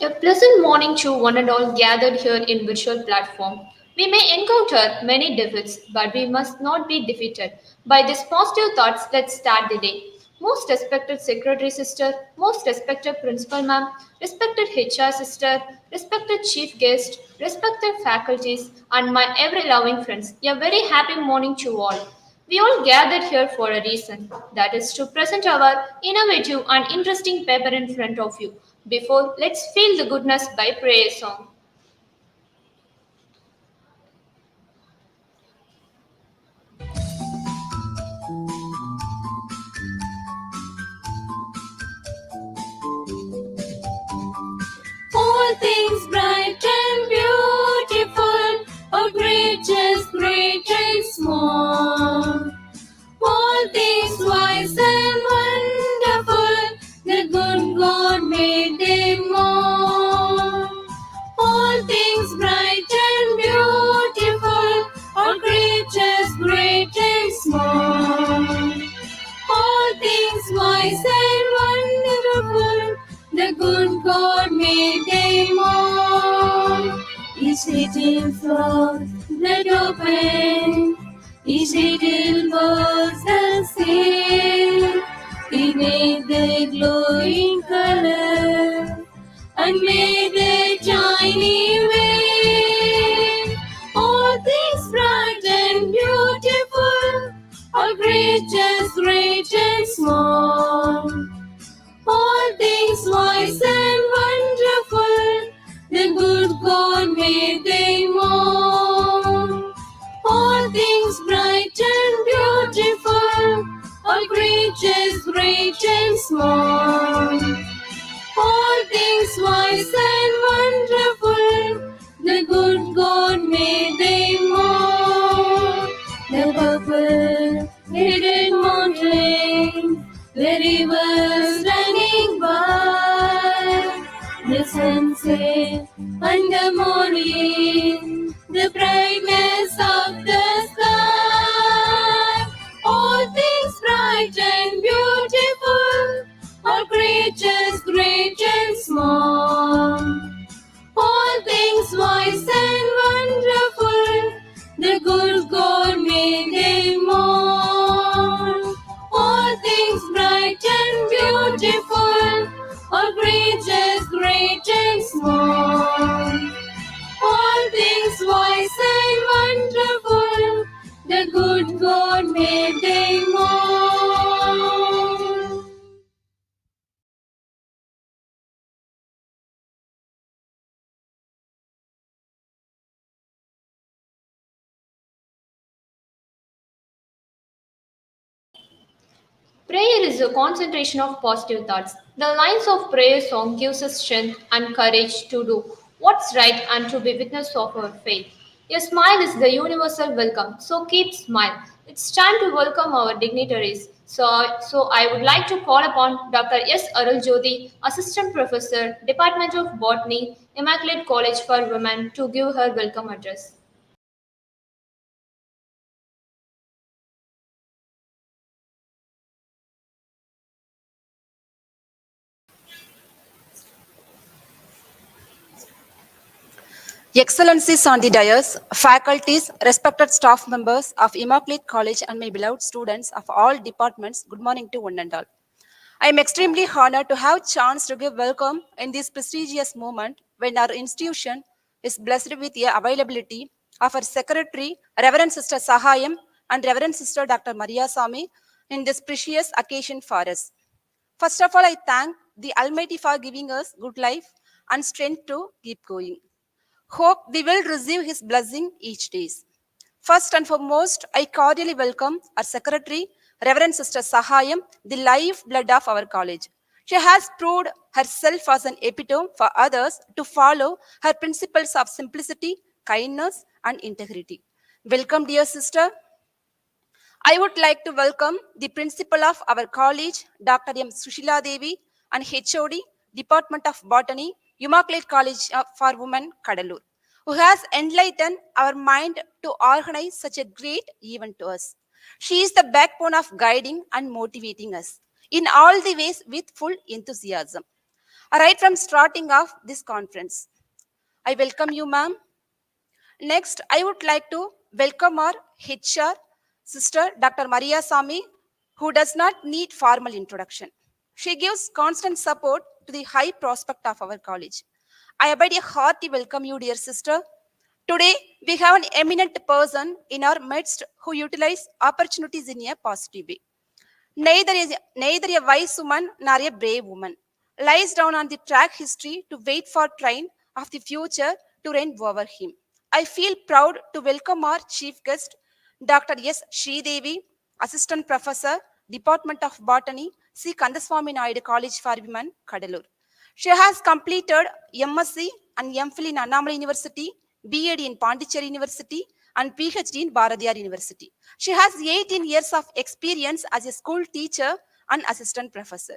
A pleasant morning to one and all gathered here in virtual platform. We may encounter many defeats, but we must not be defeated. By these positive thoughts, let's start the day. Most respected secretary sister, most respected principal ma'am, respected HR sister, respected chief guest, respected faculties, and my ever loving friends. A very happy morning to all. We all gathered here for a reason, that is to present our innovative and interesting paper in front of you. Before, let's feel the goodness by prayer song. All things bright and beautiful, all creatures great and small. All things wise and wonderful, the good God made them all. All things bright and beautiful, all creatures great and small. All things wise and wonderful, the good God made them all. Each little flower that opened, each little bird that sing, He made the glowing color and made the tiny way. All things bright and beautiful, all creatures great small. All things wise and wonderful, the good God made them all. All things bright and beautiful, all creatures great and small. All things wise and wonderful, the good God made them all. The purple-headed mountain, the rivers running by, the sunset and the morning, the brightness of the sky. All things bright and beautiful, all creatures great and small. All things wise and wonderful, the good God made them all. All things bright and beautiful, all creatures great and small. All things wise and wonderful, the good God made them all. Prayer is a concentration of positive thoughts. The lines of prayer song gives us strength and courage to do what's right and to be witness of our faith. Your smile is the universal welcome, so keep smile. It's time to welcome our dignitaries. So I would like to call upon Dr. S. Arul Jyoti, Assistant Professor, Department of Botany, Immaculate College for Women, to give her welcome address. Excellencies on the dais, faculties, respected staff members of Immaculate College, and my beloved students of all departments, good morning to one and all. I am extremely honored to have chance to give welcome in this prestigious moment when our institution is blessed with the availability of our Secretary, Reverend Sister Sahayam, and Reverend Sister Dr. Maria Sami in this precious occasion for us. First of all, I thank the Almighty for giving us good life and strength to keep going. Hope we will receive His blessing each day. First and foremost, I cordially welcome our Secretary, Reverend Sister Sahayam, the lifeblood of our college. She has proved herself as an epitome for others to follow her principles of simplicity, kindness, and integrity. Welcome, dear sister. I would like to welcome the principal of our college, Dr. M. Sushila Devi, and HOD, Department of Botany, Immaculate College for Women, Kadalur, who has enlightened our mind to organize such a great event to us. She is the backbone of guiding and motivating us in all the ways with full enthusiasm. Right from starting off this conference, I welcome you, ma'am. Next, I would like to welcome our HR, Sister Dr. Maria Sami, who does not need formal introduction. She gives constant support to the high prospect of our college. I abide a hearty welcome you, dear sister. Today, we have an eminent person in our midst who utilize opportunities in a positive way. Neither a wise woman nor a brave woman lies down on the track history to wait for train of the future to reign over him. I feel proud to welcome our chief guest, Dr. S. Devi, Assistant Professor, Department of Botany, C. Kandaswamy Naidu College for Women, Kadalur. She has completed MSc and MPhil in Annamalai University, BEd in Pondicherry University, and PhD in Bharatiyar University. She has 18 years of experience as a school teacher and assistant professor.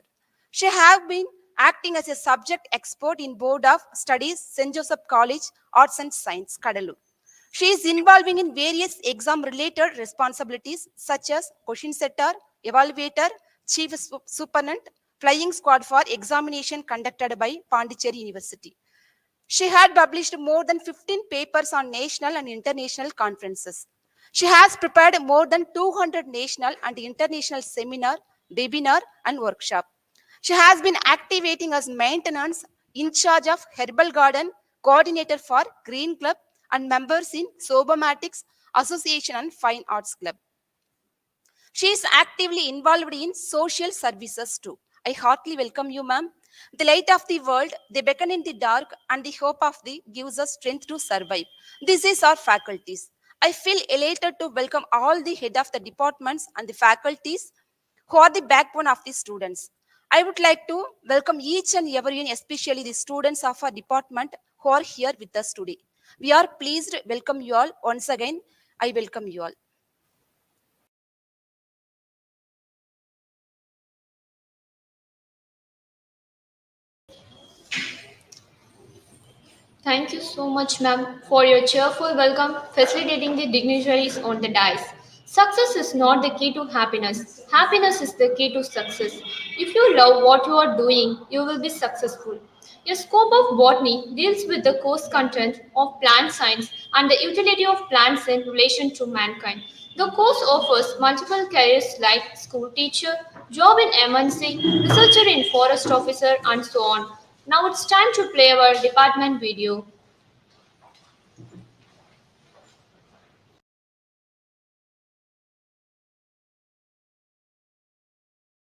She has been acting as a subject expert in Board of Studies, St. Joseph College, Arts and Science, Kadalur. She is involving in various exam-related responsibilities such as question setter, evaluator, chief superintendent, flying squad for examination conducted by Pondicherry University. She had published more than 15 papers on national and international conferences. She has prepared more than 200 national and international seminar, webinar, and workshop. She has been activating as maintenance in charge of Herbal Garden, coordinator for Green Club, and members in Sobomatics Association and Fine Arts Club. She is actively involved in social services too. I heartily welcome you, ma'am. The light of the world, they beckon in the dark, and the hope of the gives us strength to survive. This is our faculties. I feel elated to welcome all the head of the departments and the faculties who are the backbone of the students. I would like to welcome each and everyone, especially the students of our department who are here with us today. We are pleased to welcome you all once again. I welcome you all. Thank you so much, ma'am, for your cheerful welcome, facilitating the dignitaries on the dais. Success is not the key to happiness. Happiness is the key to success. If you love what you are doing, you will be successful. Your scope of botany deals with the course content of plant science and the utility of plants in relation to mankind. The course offers multiple careers like school teacher, job in MNC, researcher in forest officer, and so on. Now it's time to play our department video.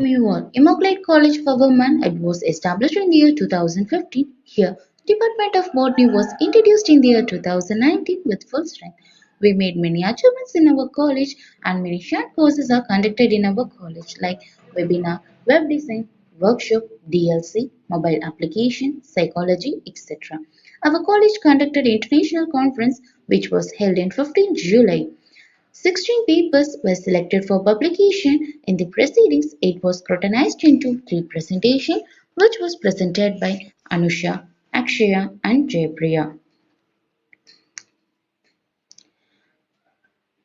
You all. Immaculate College for Women, it was established in the year 2015. Here, Department of Botany was introduced in the year 2019 with full strength. We made many achievements in our college and many shared courses are conducted in our college like webinar, web design, workshop, DLC, mobile application, psychology, etc. Our college conducted international conference which was held in 15 July. 16 papers were selected for publication. In the proceedings, it was scrutinized into three presentations, which was presented by Anusha, Akshaya, and Jayapriya,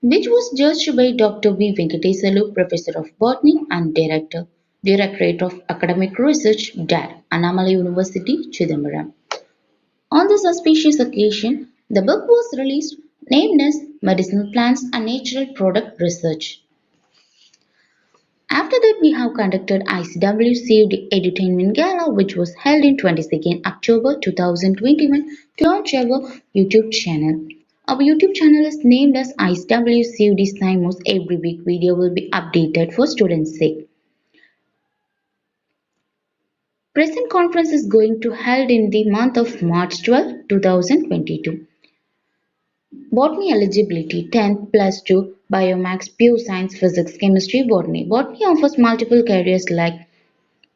which was judged by Dr. V. Venkatesalu, Professor of Botany and Director, Directorate of Academic Research, DAR, Annamalai University, Chidambaram. On this auspicious occasion, the book was released named as Medicinal Plants and Natural Product Research. After that, we have conducted ICW Saved Edutainment Gala, which was held in 22nd October 2021 to launch our YouTube channel. Our YouTube channel is named as ICW Saved Simos. Every week video will be updated for students' sake. Present conference is going to held in the month of March 12, 2022. Botany eligibility 10th plus 2 Biomax Pure Science Physics Chemistry Botany. Botany offers multiple careers like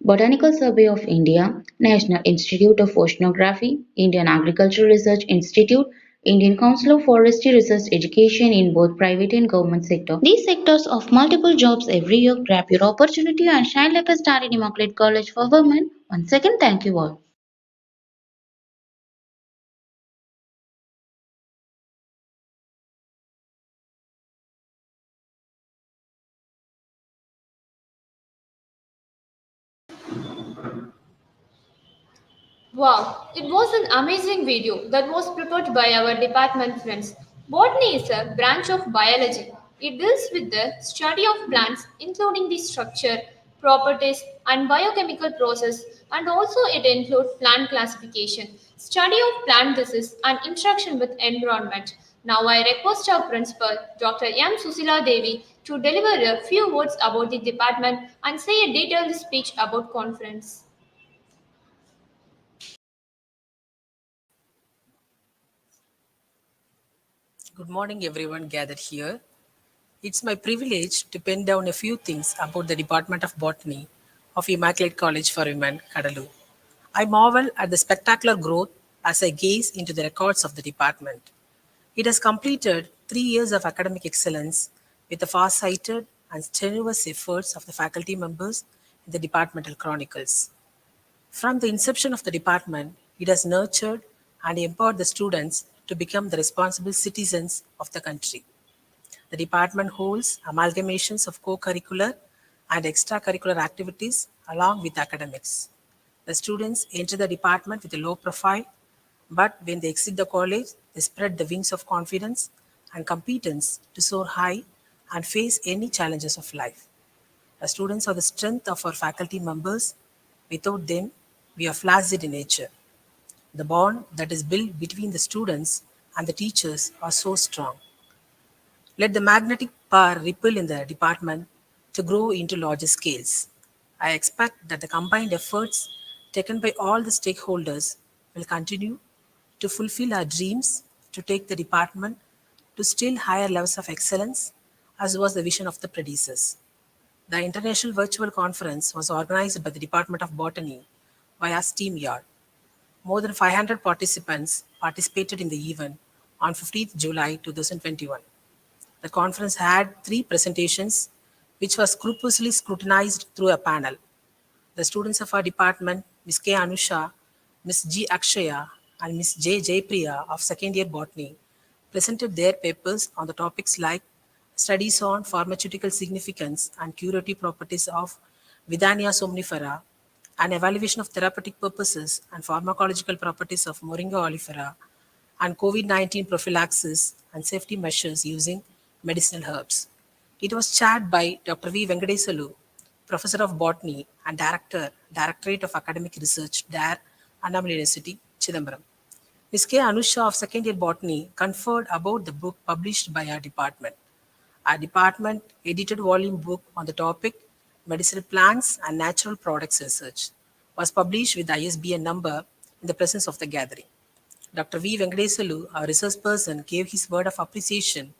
Botanical Survey of India, National Institute of Oceanography, Indian Agricultural Research Institute, Indian Council of Forestry Research Education in both private and government sector. These sectors offer multiple jobs every year. Grab your opportunity and shine like a star in Immaculate College for Women. Once again, thank you all. Wow, it was an amazing video that was prepared by our department friends. Botany is a branch of biology. It deals with the study of plants, including the structure, properties, and biochemical process, and also it includes plant classification, study of plant disease, and interaction with environment. Now I request our principal, Dr. M. Susila Devi, to deliver a few words about the department and say a detailed speech about conference. Good morning, everyone gathered here. It's my privilege to pen down a few things about the Department of Botany of Immaculate College for Women, Kadalur. I marvel at the spectacular growth as I gaze into the records of the department. It has completed 3 years of academic excellence with the far-sighted and strenuous efforts of the faculty members in the departmental chronicles. From the inception of the department, it has nurtured and empowered the students to become the responsible citizens of the country. The department holds amalgamations of co-curricular and extracurricular activities along with academics. The students enter the department with a low profile, but when they exit the college, they spread the wings of confidence and competence to soar high and face any challenges of life. The students are the strength of our faculty members. Without them, we are flaccid in nature. The bond that is built between the students and the teachers are so strong. Let the magnetic power ripple in the department to grow into larger scales. I expect that the combined efforts taken by all the stakeholders will continue to fulfill our dreams to take the department to still higher levels of excellence, as was the vision of the predecessors. The International Virtual Conference was organized by the Department of Botany via SteamYard. More than 500 participants participated in the event on 15th July 2021. The conference had three presentations, which were scrupulously scrutinized through a panel. The students of our department, Ms. K. Anusha, Ms. G. Akshaya, and Ms. J. Jaypriya of second year botany, presented their papers on the topics like studies on pharmaceutical significance and curative properties of Vidania somnifera, an evaluation of therapeutic purposes and pharmacological properties of Moringa oleifera, and COVID 19 prophylaxis and safety measures using medicinal herbs. It was chaired by Dr. V. Venkatesalu, Professor of Botany and Director, Directorate of Academic Research, DARE, Annamalai University, Chidambaram. Ms. K. Anusha of second year botany conferred about the book published by our department. Our department edited volume book on the topic Medicinal Plants and Natural Products Research was published with the ISBN number in the presence of the gathering. Dr. V. Venkatesalu, our research person, gave his word of appreciation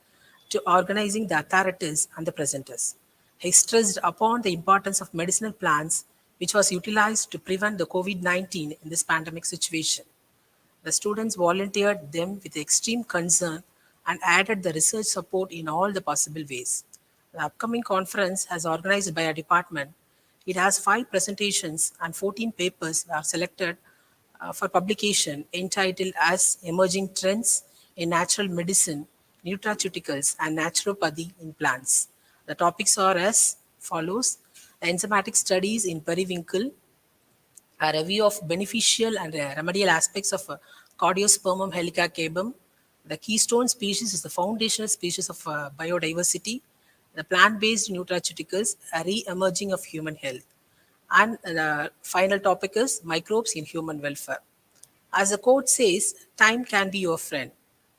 to organizing the authorities and the presenters. He stressed upon the importance of medicinal plants, which was utilized to prevent the COVID 19 in this pandemic situation. The students volunteered them with extreme concern and added the research support in all the possible ways. The upcoming conference, as organized by our department, it has 5 presentations and 14 papers are selected for publication entitled as Emerging Trends in Natural Medicine, Nutraceuticals and Naturopathy in Plants. The topics are as follows: enzymatic studies in periwinkle, a review of beneficial and remedial aspects of Cardiospermum helicacabum. The keystone species is the foundational species of biodiversity. The plant-based nutraceuticals, a re-emerging of human health. And the final topic is microbes in human welfare. As the quote says, time can be your friend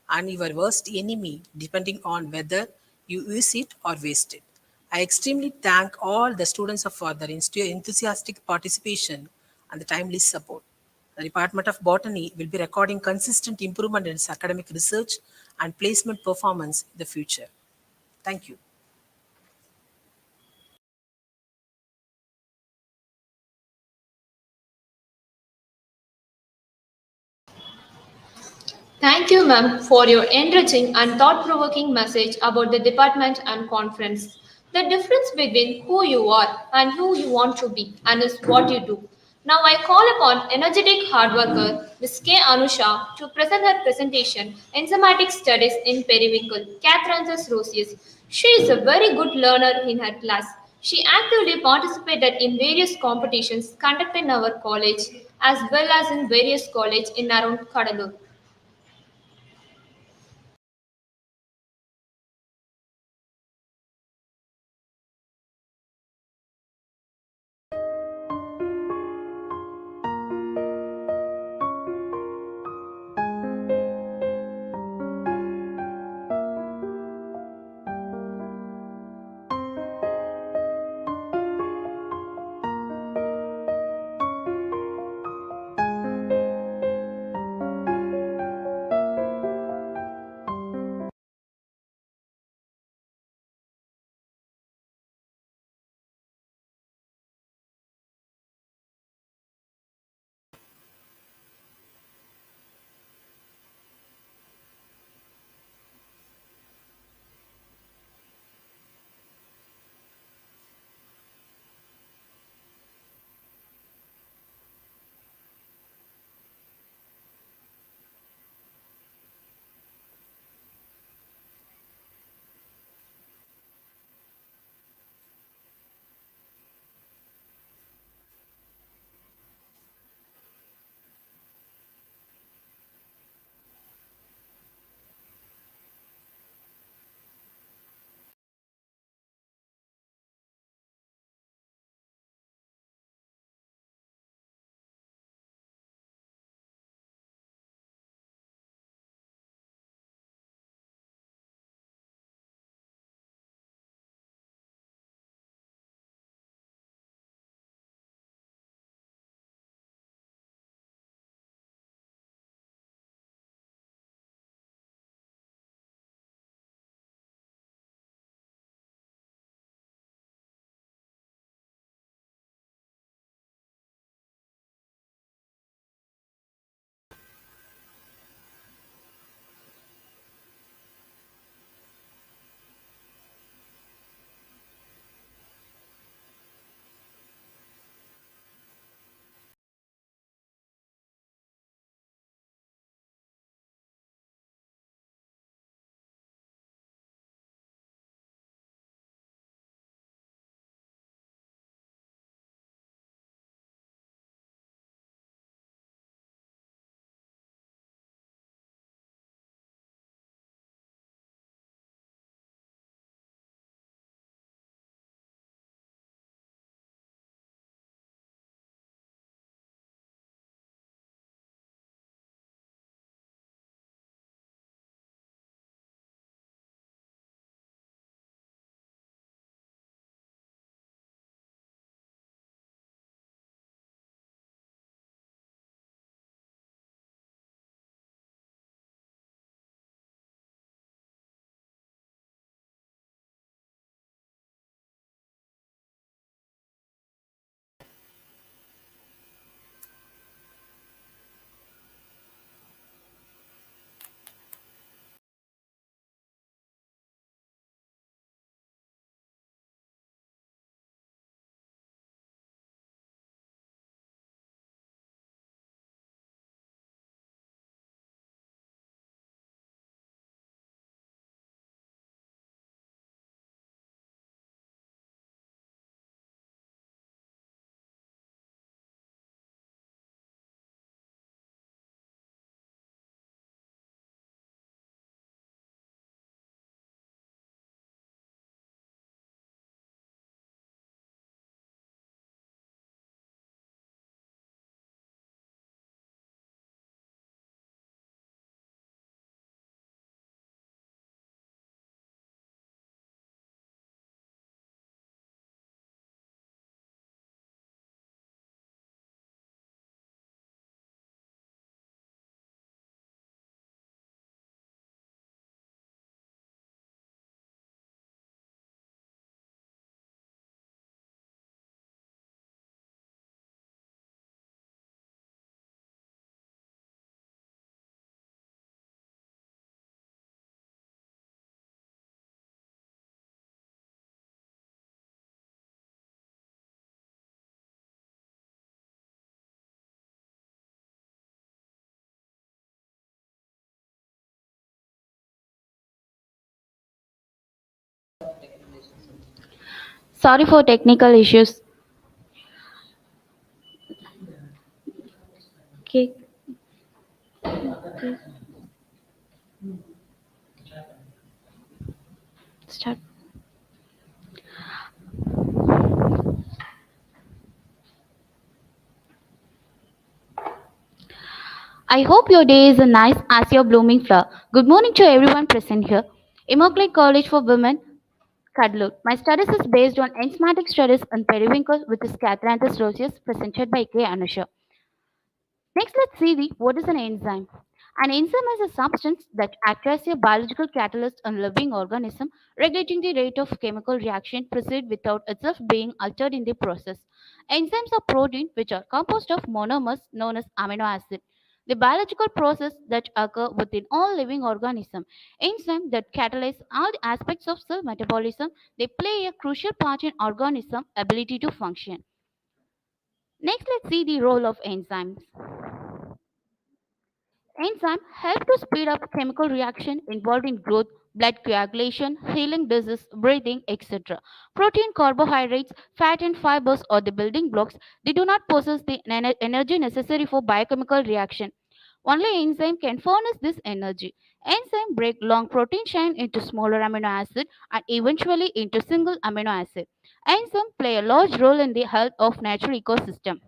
and your worst enemy depending on whether you use it or waste it. I extremely thank all the students for their enthusiastic participation and the timely support. The Department of Botany will be recording consistent improvement in its academic research and placement performance in the future. Thank you. Thank you, ma'am, for your enriching and thought provoking message about the department and conference. The difference between who you are and who you want to be and is what you do. Now I call upon energetic hard worker Ms. K. Anusha to present her presentation Enzymatic Studies in Periwinkle, Catranthus roseus. She is a very good learner in her class. She actively participated in various competitions conducted in our college as well as in various colleges in around Kadalur. Sorry for technical issues. Okay, start. I hope your day is nice as your blooming flower. Good morning to everyone present here. Immokalee College for Women, Cuddalore. My studies is based on enzymatic studies on periwinkle, which is Catranthus roseus, presented by K. Anusha. Next, let's see what is an enzyme. An enzyme is a substance that acts as a biological catalyst in living organism, regulating the rate of chemical reaction proceed without itself being altered in the process. Enzymes are proteins which are composed of monomers known as amino acid. The biological process that occur within all living organisms. Enzymes that catalyze all the aspects of cell metabolism, they play a crucial part in organism ability to function. Next, let's see the role of enzymes. Enzymes help to speed up chemical reaction involved in growth, blood coagulation, healing disease, breathing, etc. Protein, carbohydrates, fat, and fibers are the building blocks. They do not possess the energy necessary for biochemical reaction. Only enzyme can furnish this energy. Enzyme break long protein chain into smaller amino acid and eventually into single amino acid. Enzymes play a large role in the health of natural ecosystem.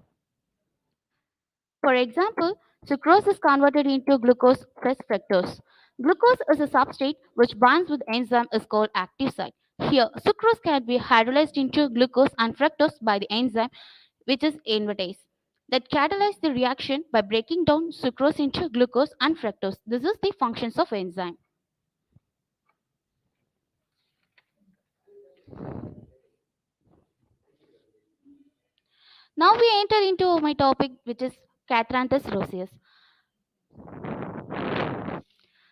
For example, sucrose is converted into glucose plus fructose. Glucose is a substrate which binds with enzyme is called active site. Here, sucrose can be hydrolyzed into glucose and fructose by the enzyme which is invertase that catalyze the reaction by breaking down sucrose into glucose and fructose. This is the functions of enzyme. Now we enter into my topic which is Catranthus roseus.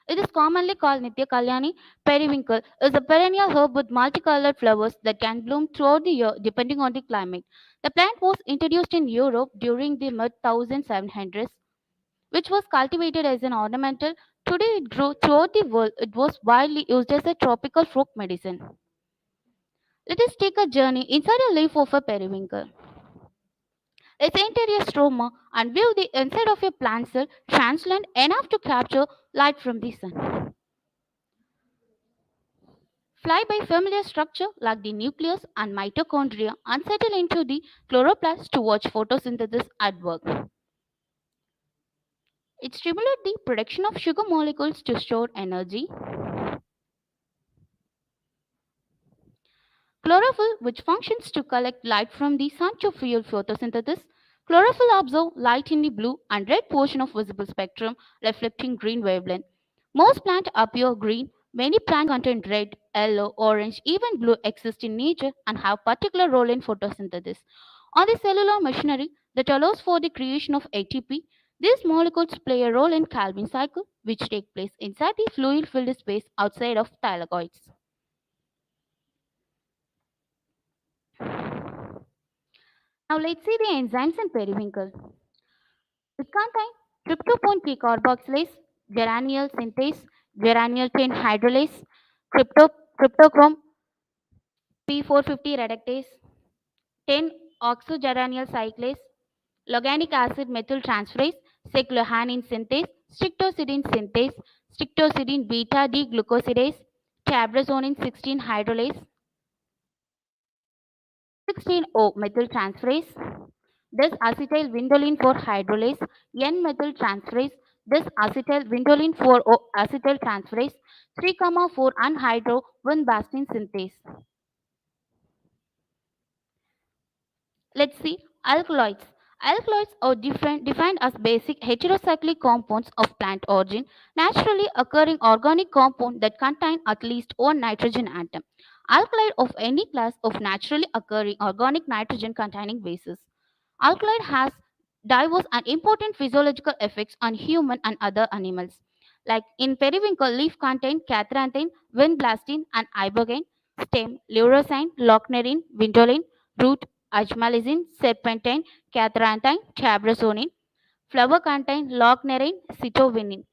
It is commonly called Nitya Kalyani. Periwinkle is a perennial herb with multicolored flowers that can bloom throughout the year depending on the climate. The plant was introduced in Europe during the mid 1700s, which was cultivated as an ornamental. Today it grew throughout the world. It was widely used as a tropical folk medicine. Let us take a journey inside a leaf of a periwinkle. Let's enter a stroma and view the inside of a plant cell translucent enough to capture light from the sun. Fly by familiar structure like the nucleus and mitochondria and settle into the chloroplast to watch photosynthesis at work. It stimulates the production of sugar molecules to store energy. Chlorophyll, which functions to collect light from the sun to fuel photosynthesis. Chlorophyll absorbs light in the blue and red portion of visible spectrum, reflecting green wavelength. Most plants appear green. Many plants contain red, yellow, orange, even blue exist in nature and have particular role in photosynthesis. On the cellular machinery that allows for the creation of ATP, these molecules play a role in Calvin cycle, which take place inside the fluid-filled space outside of thylakoids. Now let's see the enzymes in periwinkle. It contains tryptophan T carboxylase, geranyl synthase, geranyl 10 hydrolase, cryptochrome P450 reductase, 10 oxogeranyl cyclase, organic acid methyltransferase, cyclohexane synthase, strictocidine beta D glucosidase, cabrazonine 16 hydrolase, 16O methyltransferase, this acetyl vindoline for hydrolase, N-methyltransferase, this acetyl vindoline for acetyltransferase, 3,4 anhydro 1 bastine synthase. Let's see alkaloids. Alkaloids are defined as basic heterocyclic compounds of plant origin, naturally occurring organic compound that contain at least one nitrogen atom. Alkaloid of any class of naturally occurring organic nitrogen containing bases. Alkaloid has diverse and important physiological effects on human and other animals. Like in periwinkle, leaf contain catranthine, vinblastine, and ibogaine. Stem, leucine, locnerine, vindoline. Root, ajmalizine, serpentine, catranthine, cabrazonine. Flower contain locnerine, cytovinin.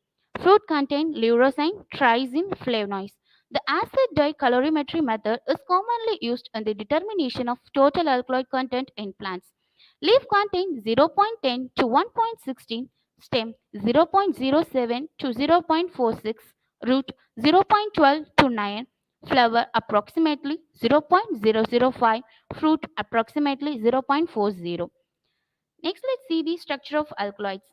Fruit contain leucine, triazine, flavonoids. The acid dye colorimetry method is commonly used in the determination of total alkaloid content in plants. Leaf contain 0.10 to 1.16, stem 0.07 to 0.46, root 0.12 to 9, flower approximately 0.005, fruit approximately 0.40. Next, let's see the structure of alkaloids.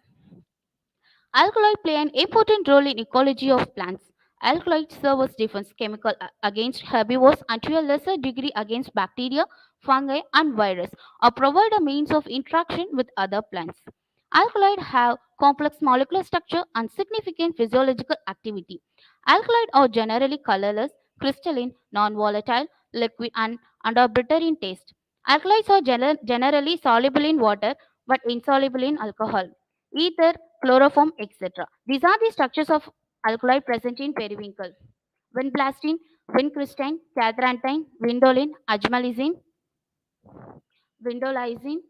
Alkaloids play an important role in ecology of plants. Alkaloids serve as defense chemical against herbivores and to a lesser degree against bacteria, fungi, and virus, or provide a means of interaction with other plants. Alkaloids have complex molecular structure and significant physiological activity. Alkaloids are generally colorless, crystalline, non-volatile, liquid, and are bitter in taste. Alkaloids are generally soluble in water but insoluble in alcohol, ether, chloroform, etc. These are the structures of alkaloid present in periwinkle. Vinblastine, vincrystine, catranthine, vindoline, ajmalizine, vindolizine,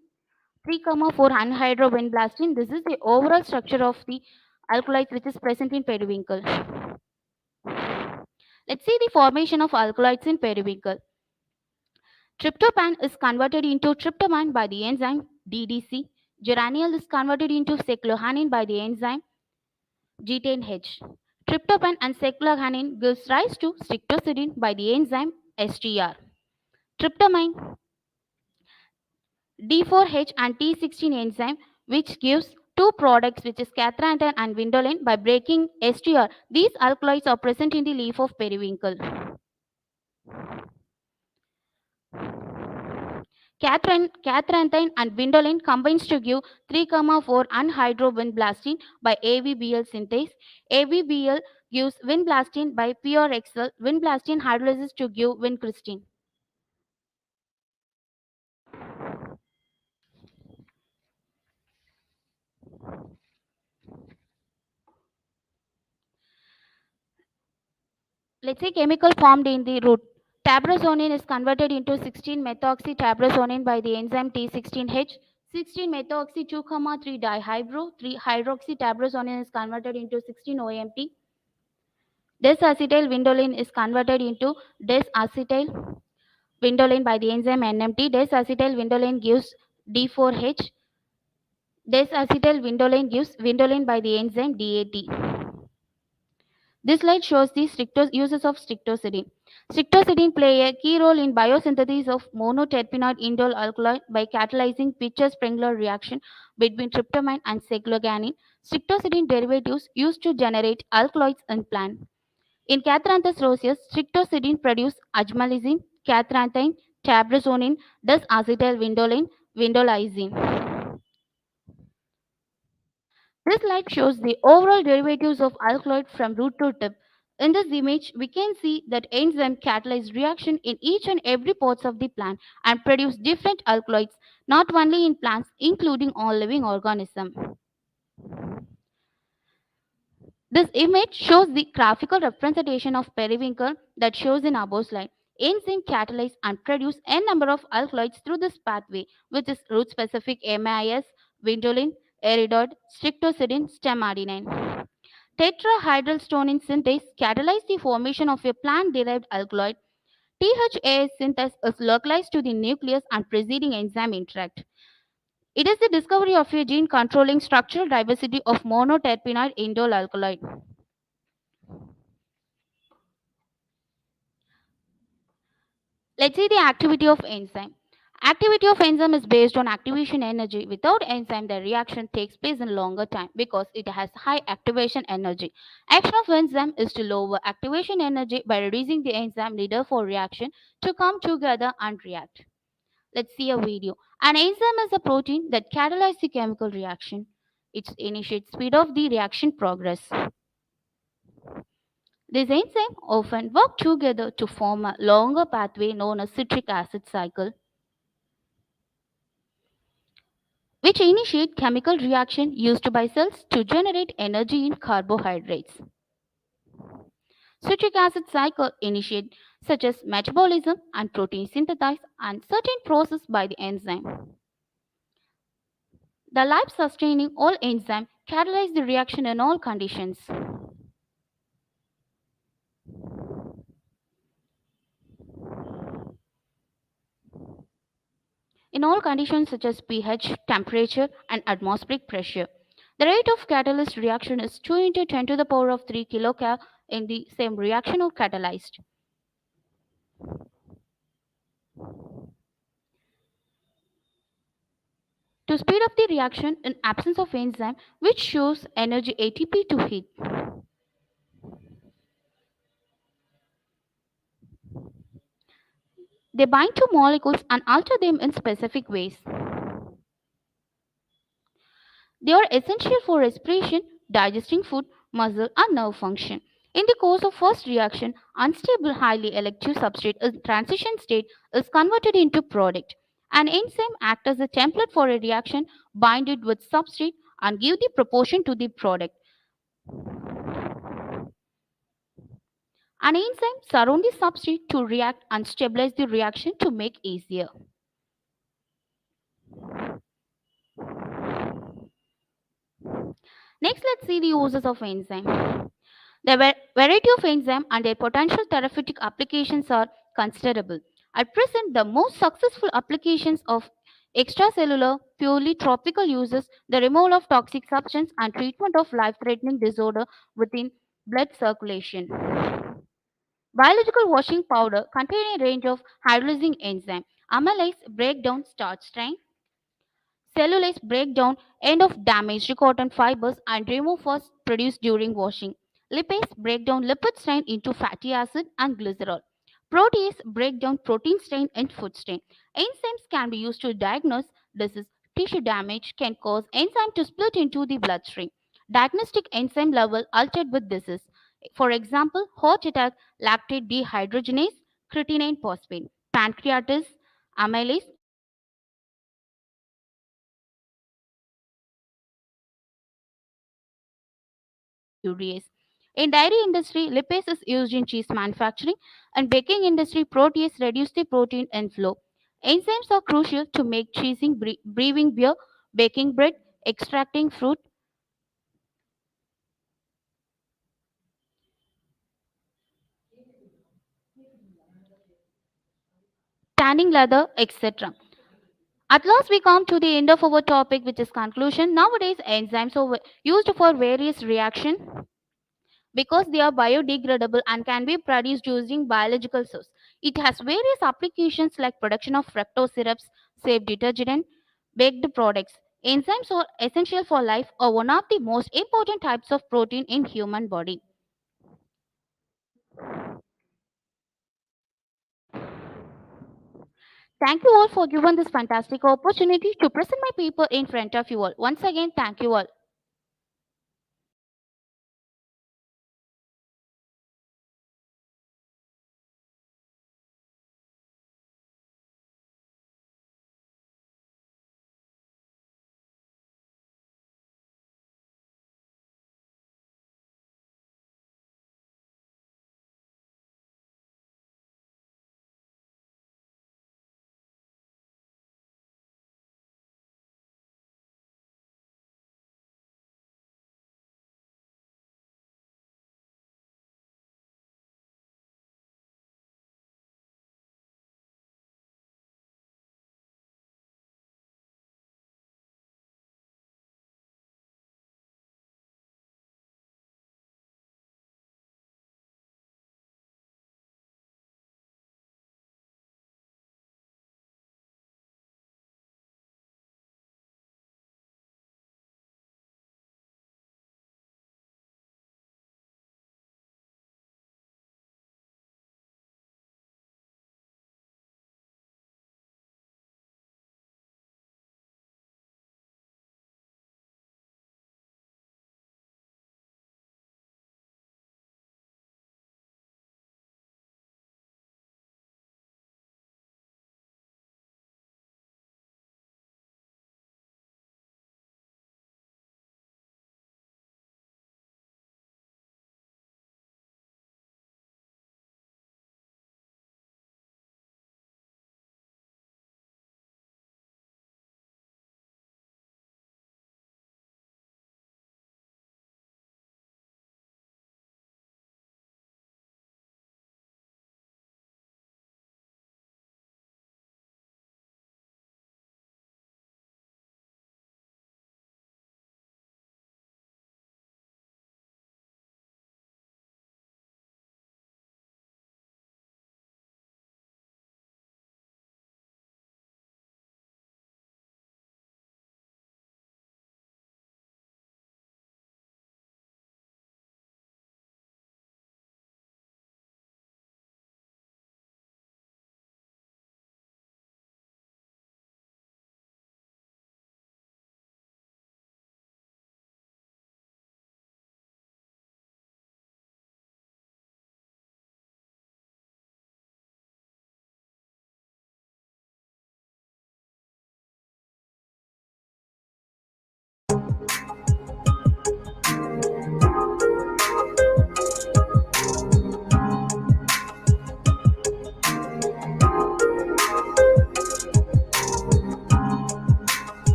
3,4 anhydrovinblastine. This is the overall structure of the alkaloids which is present in periwinkle. Let's see the formation of alkaloids in periwinkle. Tryptophan is converted into tryptamine by the enzyme DDC. Geraniol is converted into cyclohexane by the enzyme G10H. Tryptophan and cyclohexane gives rise to strictocidin by the enzyme STR. Tryptamine, D4H and T16 enzyme which gives two products which is catranthine and vindoline by breaking STR. These alkaloids are present in the leaf of periwinkle. Catranthine and vindoline combines to give 3,4 anhydrovinblastine by AVBL synthase. AVBL gives vinblastine by PRXL. Vinblastine hydrolyzes to give vincrystine. Let's say chemical formed in the root. Tabrazonin is converted into 16-methoxy tabrazonin by the enzyme T16H. 16-methoxy 2,3 dihydro 3 hydroxy tabrazonin is converted into 16-OMT. Desacetyl vindoline is converted into desacetyl vindoline by the enzyme NMT. Desacetyl vindoline gives D4H. Desacetyl vindoline gives vindoline by the enzyme DAT. This slide shows the uses of strictocidin. Strictocidin play a key role in biosynthesis of monoterpenoid indole alkaloid by catalyzing Pitcher-Springer reaction between tryptamine and cyclohexane. Strictocidin derivatives used to generate alkaloids in plant. In Catranthus roseus, strictocidin produce ajmalizine, catranthine, tabrazonin, desacetyl vindoline, vindolizine. This slide shows the overall derivatives of alkaloid from root to tip. In this image, we can see that enzyme catalyze reaction in each and every parts of the plant and produce different alkaloids, not only in plants, including all living organisms. This image shows the graphical representation of periwinkle that shows in above slide. Enzyme catalyze and produce n number of alkaloids through this pathway, which is root specific MAIS, vindoline, eridode, strictocidin, stem adenine. Tetrahydrolstonin synthase catalyzes the formation of a plant-derived alkaloid. THAS synthase is localized to the nucleus and preceding enzyme interact. It is the discovery of a gene controlling structural diversity of monoterpenoid indole alkaloid. Let's see the activity of enzyme. Activity of enzyme is based on activation energy. Without enzyme, the reaction takes place in longer time because it has high activation energy. Action of enzyme is to lower activation energy by reducing the enzyme needed for reaction to come together and react. Let's see a video. An enzyme is a protein that catalyzes the chemical reaction. It initiates speed of the reaction progress. These enzymes often work together to form a longer pathway known as citric acid cycle, which initiate chemical reaction used by cells to generate energy in carbohydrates. Citric acid cycle initiate such as metabolism and protein synthesis and certain process by the enzyme. The life-sustaining all enzyme catalyze the reaction in all conditions. in all conditions such as pH, temperature, and atmospheric pressure. The rate of catalyst reaction is 2 into 10 to the power of 3 kcal in the same reaction or catalyzed. To speed up the reaction in absence of enzyme, which shows energy ATP to heat. They bind to molecules and alter them in specific ways. They are essential for respiration, digesting food, muscle, and nerve function. In the course of first reaction, unstable highly electric substrate in transition state is converted into product. An enzyme acts as a template for a reaction, bind it with substrate, and give the proportion to the product. An enzyme surrounds the substrate to react and stabilize the reaction to make easier. Next, let's see the uses of enzyme. The variety of enzyme and their potential therapeutic applications are considerable. At present, the most successful applications of extracellular, purely tropical uses, the removal of toxic substance and treatment of life-threatening disorder within blood circulation. Biological washing powder contain a range of hydrolyzing enzyme. Amylase break down starch strain. Cellulase break down end of damaged cotton fibers and remove first produced during washing. Lipase break down lipid strain into fatty acid and glycerol. Protease break down protein strain and food strain. Enzymes can be used to diagnose disease. Tissue damage can cause enzyme to split into the bloodstream. Diagnostic enzyme level altered with disease. For example, heart attack, lactate dehydrogenase, creatinine phosphate, pancreatitis, amylase, urease. In dairy industry, lipase is used in cheese manufacturing, and baking industry, protease reduce the protein inflow. Enzymes are crucial to make cheesing, brewing beer, baking bread, extracting fruit, tanning leather, etc. At last, we come to the end of our topic, which is conclusion. Nowadays, enzymes are used for various reactions because they are biodegradable and can be produced using biological source. It has various applications like production of fructose syrups, safe detergent, baked products. Enzymes are essential for life are one of the most important types of protein in human body. Thank you all for giving this fantastic opportunity to present my paper in front of you all. Once again, thank you all.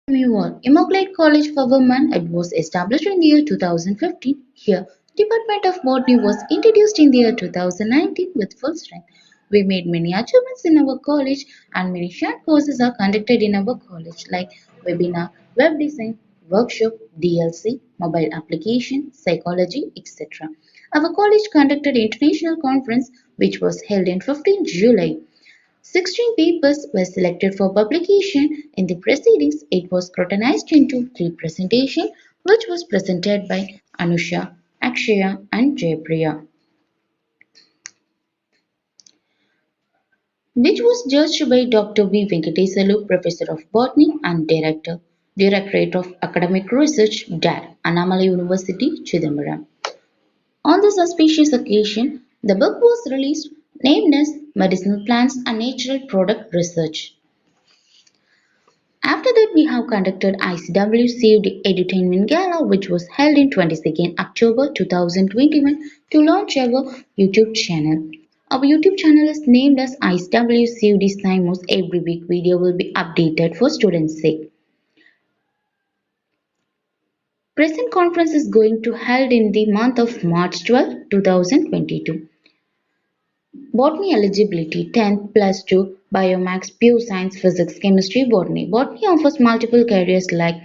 Meanwhile, Immokalee College for Women it was established in the year 2015. Here, Department of Botany was introduced in the year 2019 with full strength. We made many achievements in our college and many shared courses are conducted in our college like webinar, web design, workshop, DLC, mobile application, psychology, etc. Our college conducted international conference which was held in 15 July. 16 papers were selected for publication. In the proceedings, it was scrutinized into three presentations, which was presented by Anusha, Akshaya, and Jayapriya, which was judged by Dr. V. Venkatesalu, Professor of Botany and Director, Directorate of Academic Research, DAR, Annamalai University, Chidambaram. On this auspicious occasion, the book was released named as Medicinal Plants and Natural Product Research. After that, we have conducted ICW Saved Edutainment Gala, which was held in 22nd October 2021 to launch our YouTube channel. Our YouTube channel is named as ICW Saved Simos. Every week, video will be updated for students' sake. Present conference is going to held in the month of March 12, 2022. Botany eligibility 10th plus 2 Biomax Pure Science Physics Chemistry Botany. Botany offers multiple careers like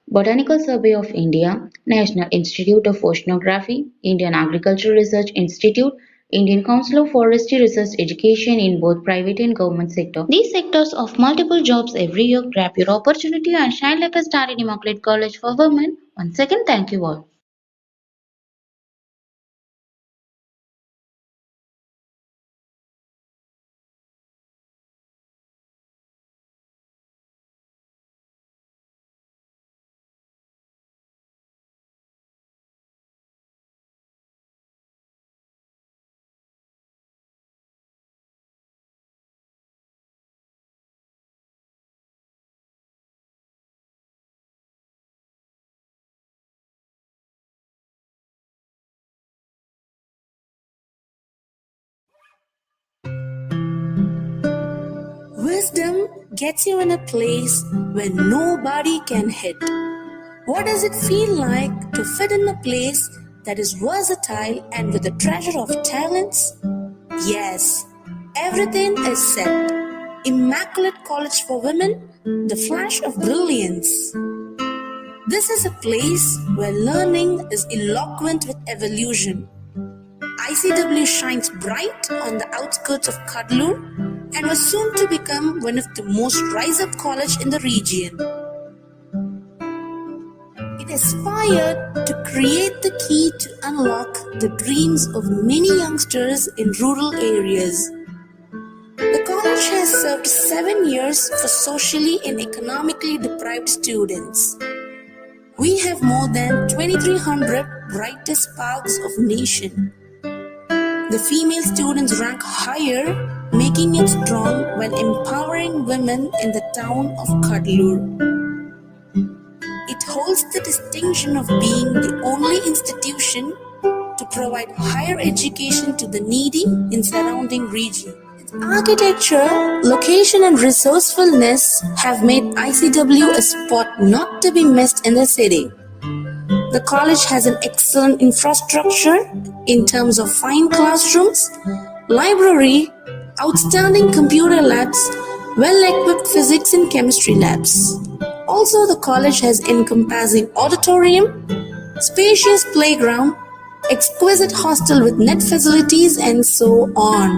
Botanical Survey of India, National Institute of Oceanography, Indian Agricultural Research Institute, Indian Council of Forestry Research Education in both private and government sector. These sectors offer multiple jobs every year. Grab your opportunity and shine like a star in Immaculate College for Women. Once again, thank you all. Wisdom gets you in a place where nobody can hit. What does it feel like to fit in a place that is versatile and with a treasure of talents? Yes, everything is set. Immaculate College for Women, the flash of brilliance. This is a place where learning is eloquent with evolution. ICW shines bright on the outskirts of Cuddalore and was soon to become one of the most rise-up college in the region. It aspired to create the key to unlock the dreams of many youngsters in rural areas. The college has served 7 years for socially and economically deprived students. We have more than 2,300 brightest sparks of nation. The female students rank higher, making it strong while empowering women in the town of Cuddalore. It holds the distinction of being the only institution to provide higher education to the needy in surrounding region. Its architecture, location and resourcefulness have made ICW a spot not to be missed in the city. The college has an excellent infrastructure in terms of fine classrooms, library, outstanding computer labs, well-equipped physics and chemistry labs. Also, the college has encompassing auditorium, spacious playground, exquisite hostel with net facilities and so on.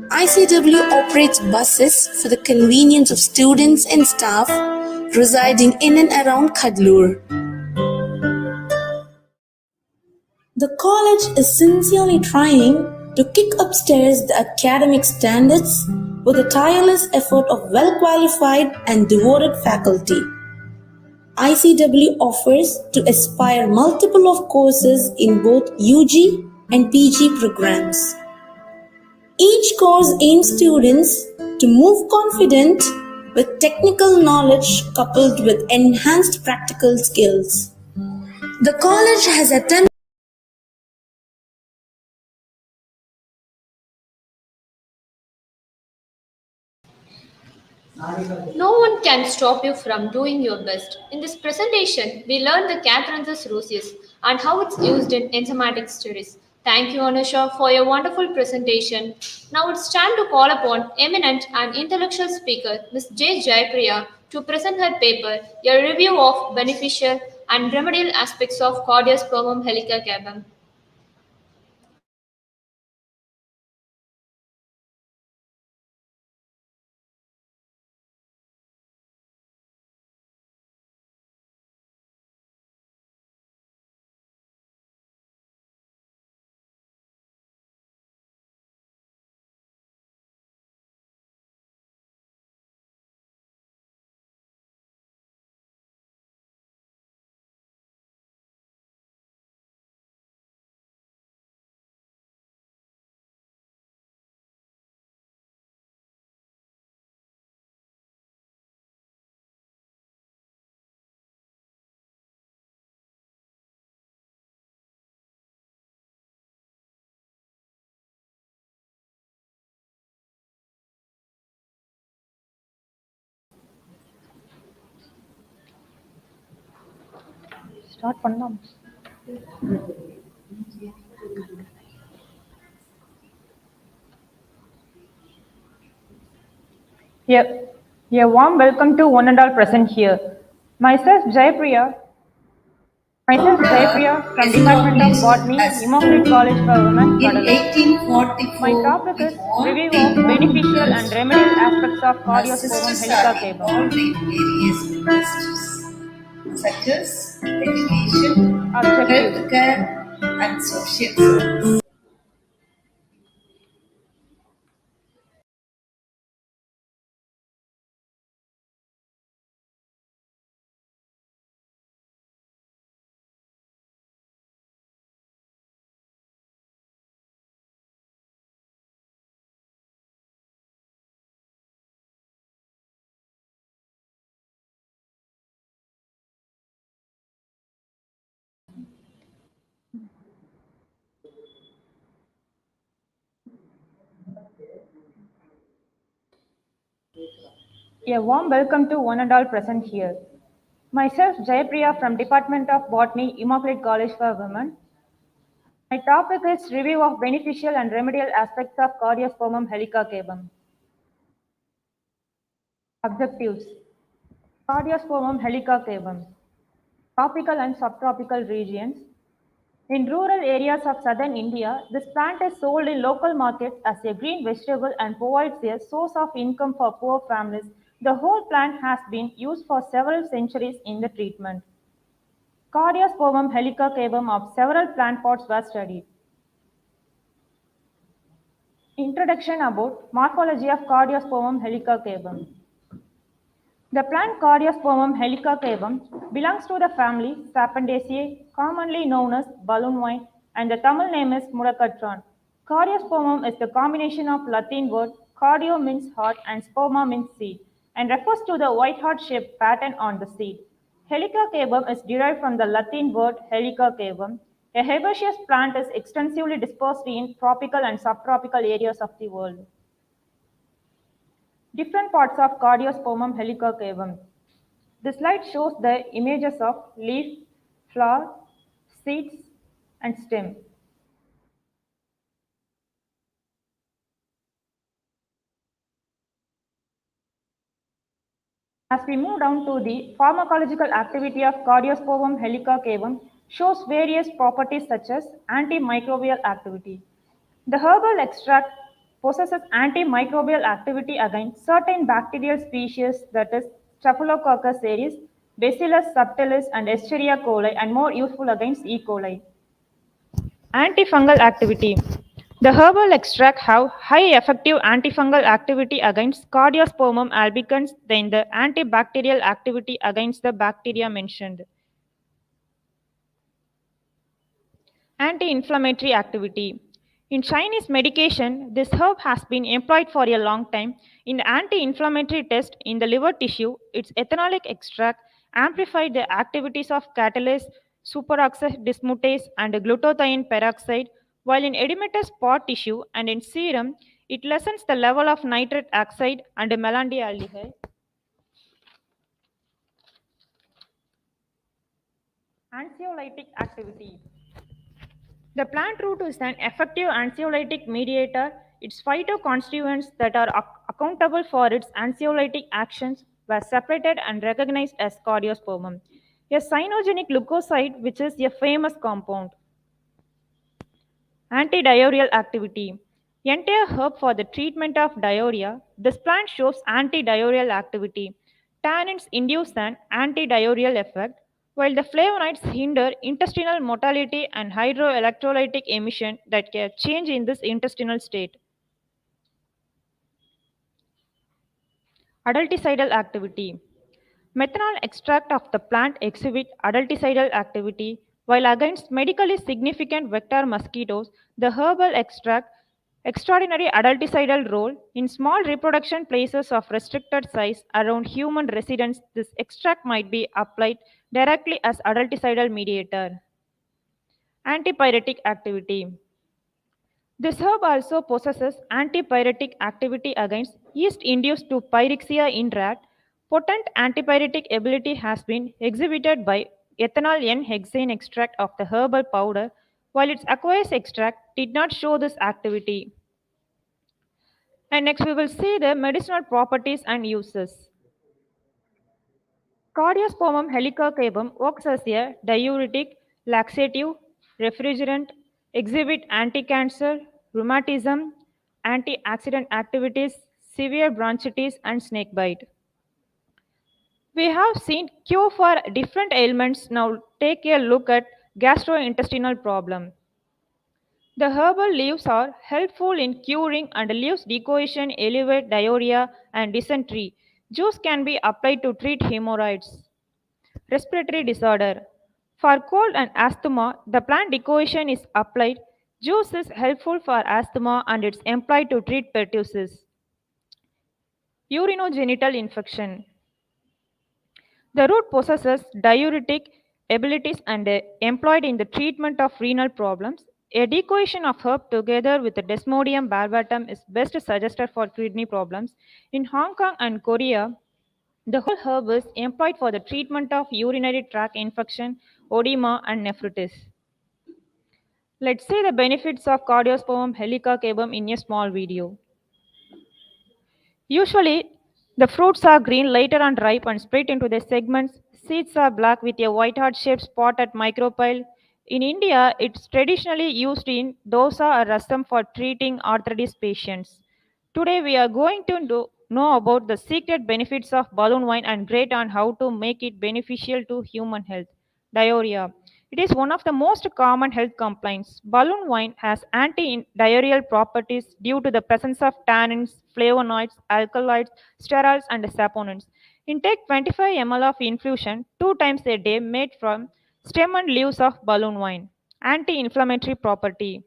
ICW operates buses for the convenience of students and staff residing in and around Cuddalore. The college is sincerely trying to kick upstairs the academic standards with the tireless effort of well-qualified and devoted faculty. ICW offers to aspire multiple of courses in both UG and PG programs. Each course aims students to move confident with technical knowledge coupled with enhanced practical skills. The college has attempted No one can stop you from doing your best. In this presentation, we learned the Catherin's roses and how it's used in enzymatic studies. Thank you, Anusha, for your wonderful presentation. Now it's time to call upon eminent and intellectual speaker Ms. J. Jaipriya to present her paper, A Review of Beneficial and Remedial Aspects of Cardiospermum helicacabum. Start பண்ணலாம். A warm welcome to one and all present here. Myself Jaipriya, myself Jaipriya from Is Department of established Botany, as Immokalee College for Women, in Cuddalore. My 1844 topic is with all review of beneficial and encounters. remedial aspects of Our Cardiospermum sisters are in helicacabum. all various industries such as education, Objectives. healthcare, and social service. A warm welcome to one and all present here. Myself Jaipriya from Department of Botany, Immokalee College for Women. My topic is review of beneficial and remedial aspects of Cardiospermum helicacabum. Objectives. Cardiospermum helicacabum. Tropical and subtropical regions. In rural areas of southern India, this plant is sold in local markets as a green vegetable and provides a source of income for poor families. The whole plant has been used for several centuries in the treatment. Cardiospermum helicacabum of several plant pots were studied. Introduction about morphology of Cardiospermum helicacabum. The plant Cardiospermum helicacabum belongs to the family Sapondaceae, commonly known as balloon vine, and the Tamil name is Mudakatran. Cardiospermum is the combination of Latin word cardio means heart and sperma means seed, and refers to the white heart-shaped pattern on the seed. Helicacabum is derived from the Latin word helicacabum. A herbaceous plant is extensively dispersed in tropical and subtropical areas of the world. Different parts of Cardiospermum helicacabum. The slide shows the images of leaf, flower, seeds, and stem. As we move down to the pharmacological activity of Cardiospermum helicacabum shows various properties such as antimicrobial activity. The herbal extract possesses antimicrobial activity against certain bacterial species that is Staphylococcus aureus, Bacillus subtilis and Escherichia coli and more useful against E. coli. Antifungal activity. The herbal extract have high effective antifungal activity against Cardiospermum albicans than the antibacterial activity against the bacteria mentioned. Anti-inflammatory activity. In Chinese medication, this herb has been employed for a long time. In the anti-inflammatory test in the liver tissue, its ethanolic extract amplified the activities of catalase, superoxide dismutase, and glutathione peroxide, while in edematous spot tissue and in serum, it lessens the level of nitric oxide and melaldehyde. Anxiolytic activity. The plant root is an effective anxiolytic mediator. Its phytoconstituents that are accountable for its anxiolytic actions were separated and recognized as cardiospermum, a cyanogenic leukocyte which is a famous compound. Antidiarrheal activity. Entire herb for the treatment of diarrhea. This plant shows antidiarrheal activity. Tannins induce an antidiarrheal effect, while the flavonoids hinder intestinal motility and hydroelectrolytic emission that can change in this intestinal state. Adulticidal activity. Methanol extract of the plant exhibit adulticidal activity, while against medically significant vector mosquitoes, the herbal extract extraordinary adulticidal role in small reproduction places of restricted size around human residents. This extract might be applied directly as adulticidal mediator. Antipyretic activity. This herb also possesses antipyretic activity against yeast-induced to pyrexia in rat. Potent antipyretic ability has been exhibited by ethanol N-hexane extract of the herbal powder, while its aqueous extract did not show this activity. And next we will see the medicinal properties and uses. Cardiospermum helicocabum works as a diuretic, laxative, refrigerant, exhibit anti-cancer, rheumatism, antioxidant activities, severe bronchitis, and snakebite. We have seen cure for different ailments. Now take a look at gastrointestinal problem. The herbal leaves are helpful in curing and leaves decoction, elevate diarrhea, and dysentery. Juice can be applied to treat hemorrhoids. Respiratory disorder. For cold and asthma, the plant decoction is applied. Juice is helpful for asthma and it's employed to treat pertussis. Urinogenital infection. The root possesses diuretic abilities and employed in the treatment of renal problems. A decoction of herb together with the Desmodium barbatum is best suggested for kidney problems. In Hong Kong and Korea, the whole herb is employed for the treatment of urinary tract infection, edema, and nephritis. Let's see the benefits of Cardiospermum helicocabum in a small video. Usually, the fruits are green, later and ripe, and split into the segments. Seeds are black with a white heart-shaped spot at micropyle. In India, it's traditionally used in dosa or rasam for treating arthritis patients. Today, we are going to know about the secret benefits of balloon wine and great on how to make it beneficial to human health. Diarrhea. It is one of the most common health complaints. Balloon wine has anti-diarrheal properties due to the presence of tannins, flavonoids, alkaloids, sterols, and saponins. Intake 25 ml of infusion 2 times a day made from stem and leaves of balloon wine. Anti-inflammatory property.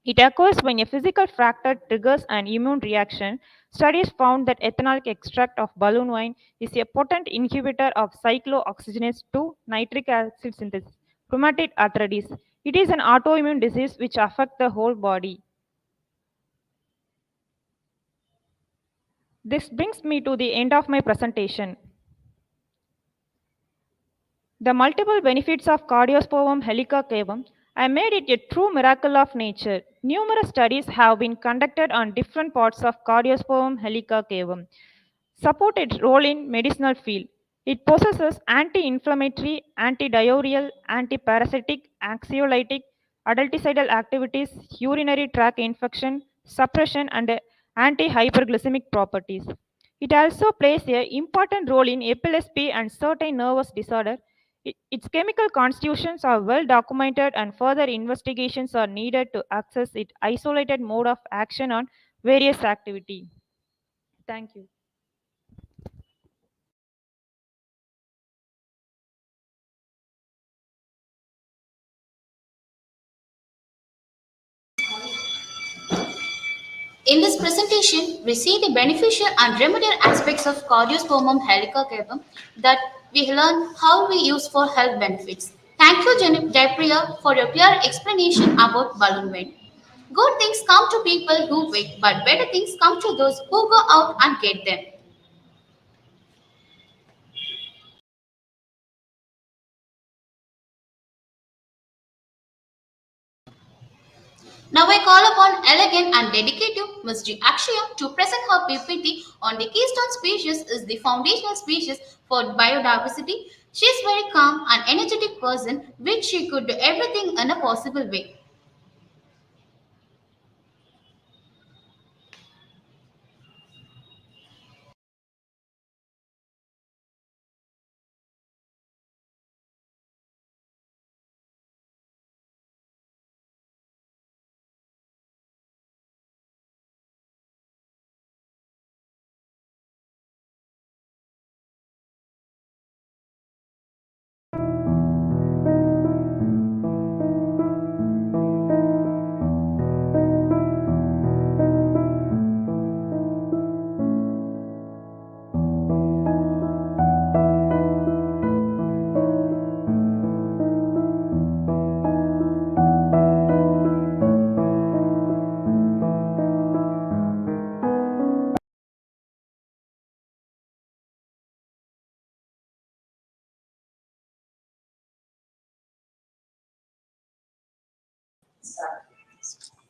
It occurs when a physical factor triggers an immune reaction. Studies found that ethanol extract of balloon wine is a potent inhibitor of cyclooxygenase 2 nitric acid synthesis. Rheumatoid arthritis. It is an autoimmune disease which affects the whole body. This brings me to the end of my presentation. The multiple benefits of Cardiospermum helicocabum have made it a true miracle of nature. Numerous studies have been conducted on different parts of Cardiospermum helicocabum. Support its role in medicinal field. It possesses anti-inflammatory, anti-diarrheal, anti-parasitic, anxiolytic, adulticidal activities, urinary tract infection, suppression, and anti-hyperglycemic properties. It also plays an important role in epilepsy and certain nervous disorder. Its chemical constitutions are well documented and further investigations are needed to access its isolated mode of action on various activity. Thank you. In this presentation, we see the beneficial and remedial aspects of Cardiospermum helicocabum that we learn how we use for health benefits. Thank you, Jaipriya, for your clear explanation about balloon weight. Good things come to people who wait, but better things come to those who go out and get them. Now I call upon elegant and dedicated Ms. G. Akshaya to present her PPT on the keystone species is the foundational species for biodiversity. She is very calm and energetic person which she could do everything in a possible way.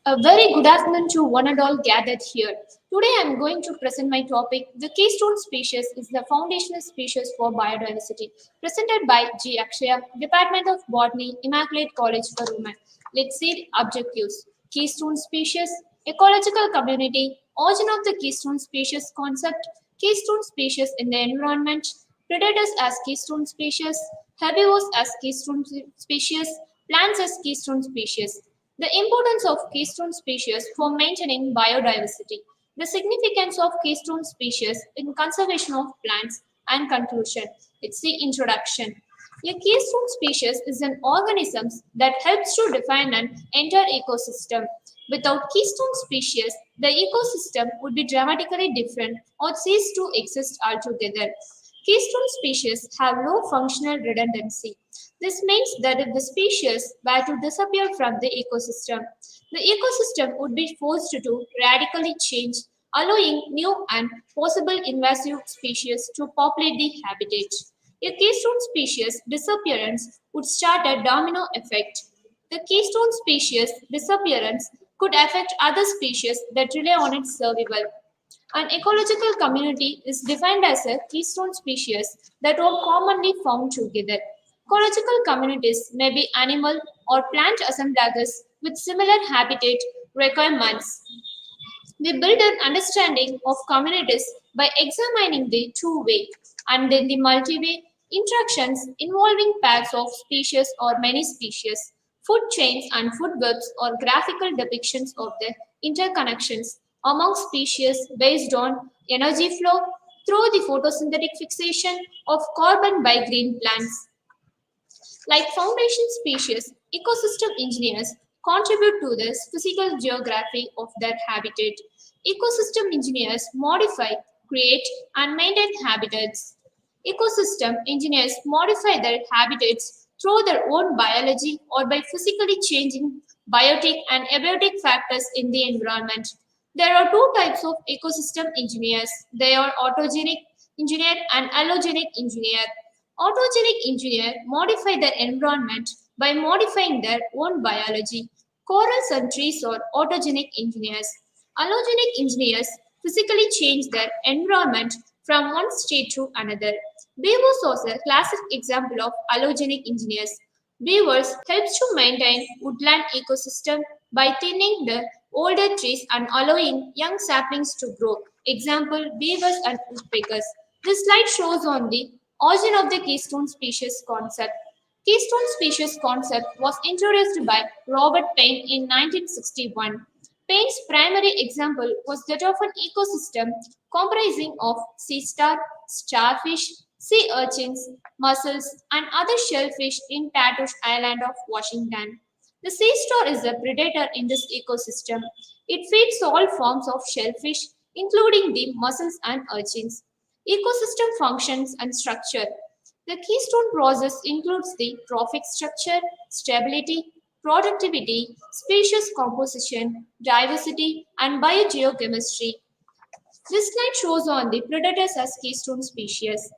A very good afternoon to one and all gathered here. Today I am going to present my topic. The keystone species is the foundational species for biodiversity, presented by G. Akshaya, Department of Botany, Immaculate College for Women. Let's see the objectives. Keystone species, ecological community, origin of the keystone species concept, keystone species in the environment, predators as keystone species, herbivores as keystone species, plants as keystone species. The importance of keystone species for maintaining biodiversity. The significance of keystone species in conservation of plants and conclusion. It's the introduction. A keystone species is an organism that helps to define an entire ecosystem. Without keystone species, the ecosystem would be dramatically different or cease to exist altogether. Keystone species have low functional redundancy. This means that if the species were to disappear from the ecosystem would be forced to radically change, allowing new and possible invasive species to populate the habitat. A keystone species disappearance would start a domino effect. The keystone species disappearance could affect other species that rely on its survival. An ecological community is defined as a keystone species that are commonly found together. Ecological communities may be animal or plant assemblages with similar habitat requirements. We build an understanding of communities by examining the two-way and then the multi-way interactions involving pairs of species or many species. Food chains and food webs are graphical depictions of the interconnections among species based on energy flow through the photosynthetic fixation of carbon by green plants. Like foundation species, ecosystem engineers contribute to the physical geography of their habitat. Ecosystem engineers modify, create, and maintain habitats. Ecosystem engineers modify their habitats through their own biology or by physically changing biotic and abiotic factors in the environment. There are two types of ecosystem engineers. They are autogenic engineer and allogenic engineer. Autogenic engineers modify their environment by modifying their own biology. Corals and trees are autogenic engineers. Allogenic engineers physically change their environment from one state to another. Beavers are a classic example of allogenic engineers. Beavers helps to maintain woodland ecosystem by thinning the older trees and allowing young saplings to grow. Example, beavers and woodpeckers. This slide shows on the origin of the keystone species concept. Keystone species concept was introduced by Robert Payne in 1961. Payne's primary example was that of an ecosystem comprising of sea star, starfish, sea urchins, mussels, and other shellfish in Tatush Island of Washington. The sea star is a predator in this ecosystem. It feeds all forms of shellfish, including the mussels and urchins. Ecosystem functions and structure. The keystone process includes the trophic structure, stability, productivity, species composition, diversity, and biogeochemistry. This slide shows on the predators as keystone species.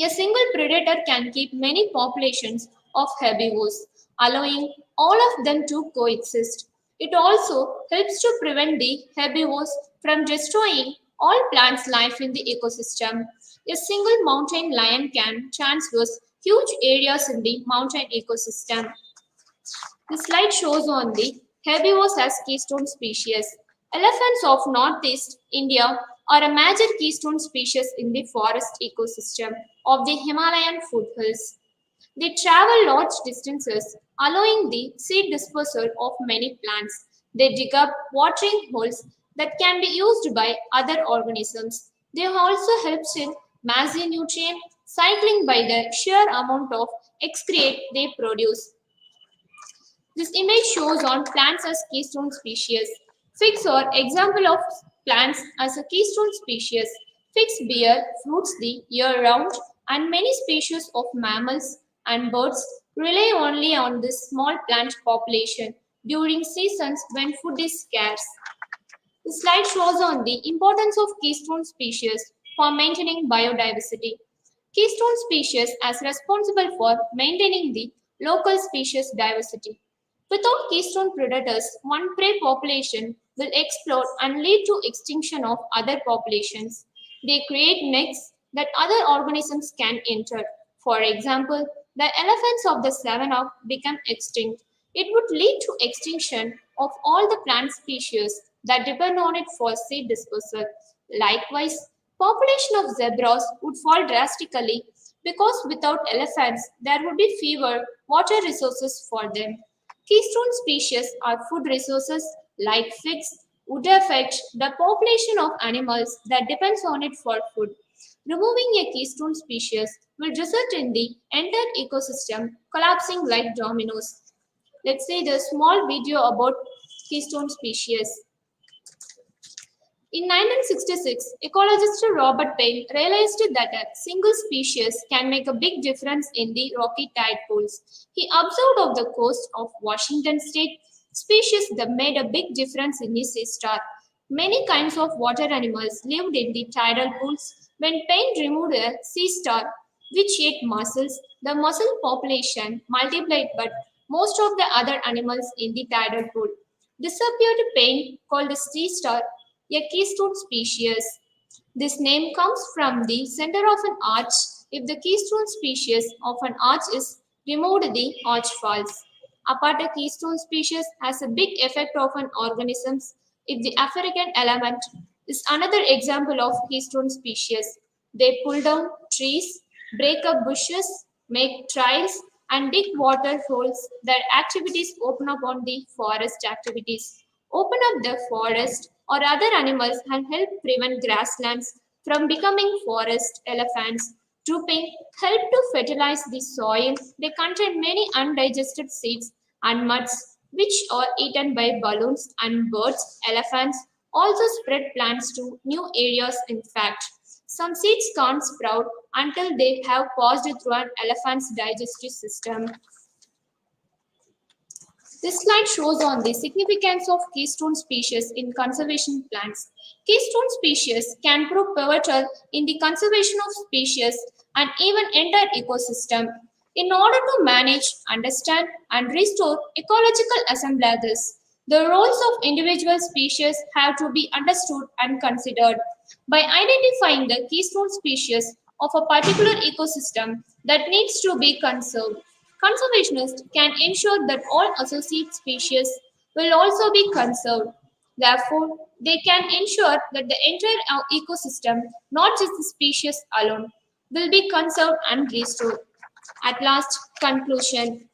A single predator can keep many populations of herbivores, allowing all of them to coexist. It also helps to prevent the herbivores from destroying all plants life in the ecosystem. A single mountain lion can transverse huge areas in the mountain ecosystem. The slide shows on the herbivores as keystone species. Elephants of northeast India are a major keystone species in the forest ecosystem of the Himalayan foothills. They travel large distances, allowing the seed dispersal of many plants. They dig up watering holes that can be used by other organisms. They also help in macronutrient cycling by the sheer amount of excrete they produce. This image shows on plants as keystone species. Figs are example of plants as a keystone species. Figs bear fruits the year round, and many species of mammals and birds rely only on this small plant population during seasons when food is scarce. The slide shows on the importance of keystone species for maintaining biodiversity. Keystone species as responsible for maintaining the local species diversity. Without keystone predators, one prey population will explode and lead to extinction of other populations. They create nets that other organisms can enter. For example, the elephants of the savanna become extinct. It would lead to extinction of all the plant species that depend on it for seed dispersal. Likewise, population of zebras would fall drastically because without elephants there would be fewer water resources for them. Keystone species are food resources like figs would affect the population of animals that depends on it for food. Removing a keystone species will result in the entire ecosystem collapsing like dominoes. Let's say the small video about keystone species. In 1966, ecologist Robert Payne realized that a single species can make a big difference in the rocky tide pools. He observed off the coast of Washington state species that made a big difference in the sea star. Many kinds of water animals lived in the tidal pools. When Payne removed a sea star, which ate mussels, the mussel population multiplied, but most of the other animals in the tidal pool disappeared. Payne called the sea star a keystone species. This name comes from the center of an arch. If the keystone species of an arch is removed, the arch falls. Apart, a keystone species has a big effect of an organisms. If the African element is another example of keystone species. They pull down trees, break up bushes, make trails, and dig water holes. Their activities open up on the forest activities. Open up the forest or other animals and help prevent grasslands from becoming forest elephants. Drooping help to fertilize the soil. They contain many undigested seeds and muds which are eaten by balloons and birds. Elephants also spread plants to new areas. In fact, some seeds can't sprout until they have passed through an elephant's digestive system. This slide shows on the significance of keystone species in conservation plans. Keystone species can prove pivotal in the conservation of species and even entire ecosystem. In order to manage, understand, and restore ecological assemblages, the roles of individual species have to be understood and considered. By identifying the keystone species of a particular ecosystem that needs to be conserved, conservationists can ensure that all associate species will also be conserved. Therefore, they can ensure that the entire ecosystem, not just the species alone, will be conserved and restored. At last, conclusion.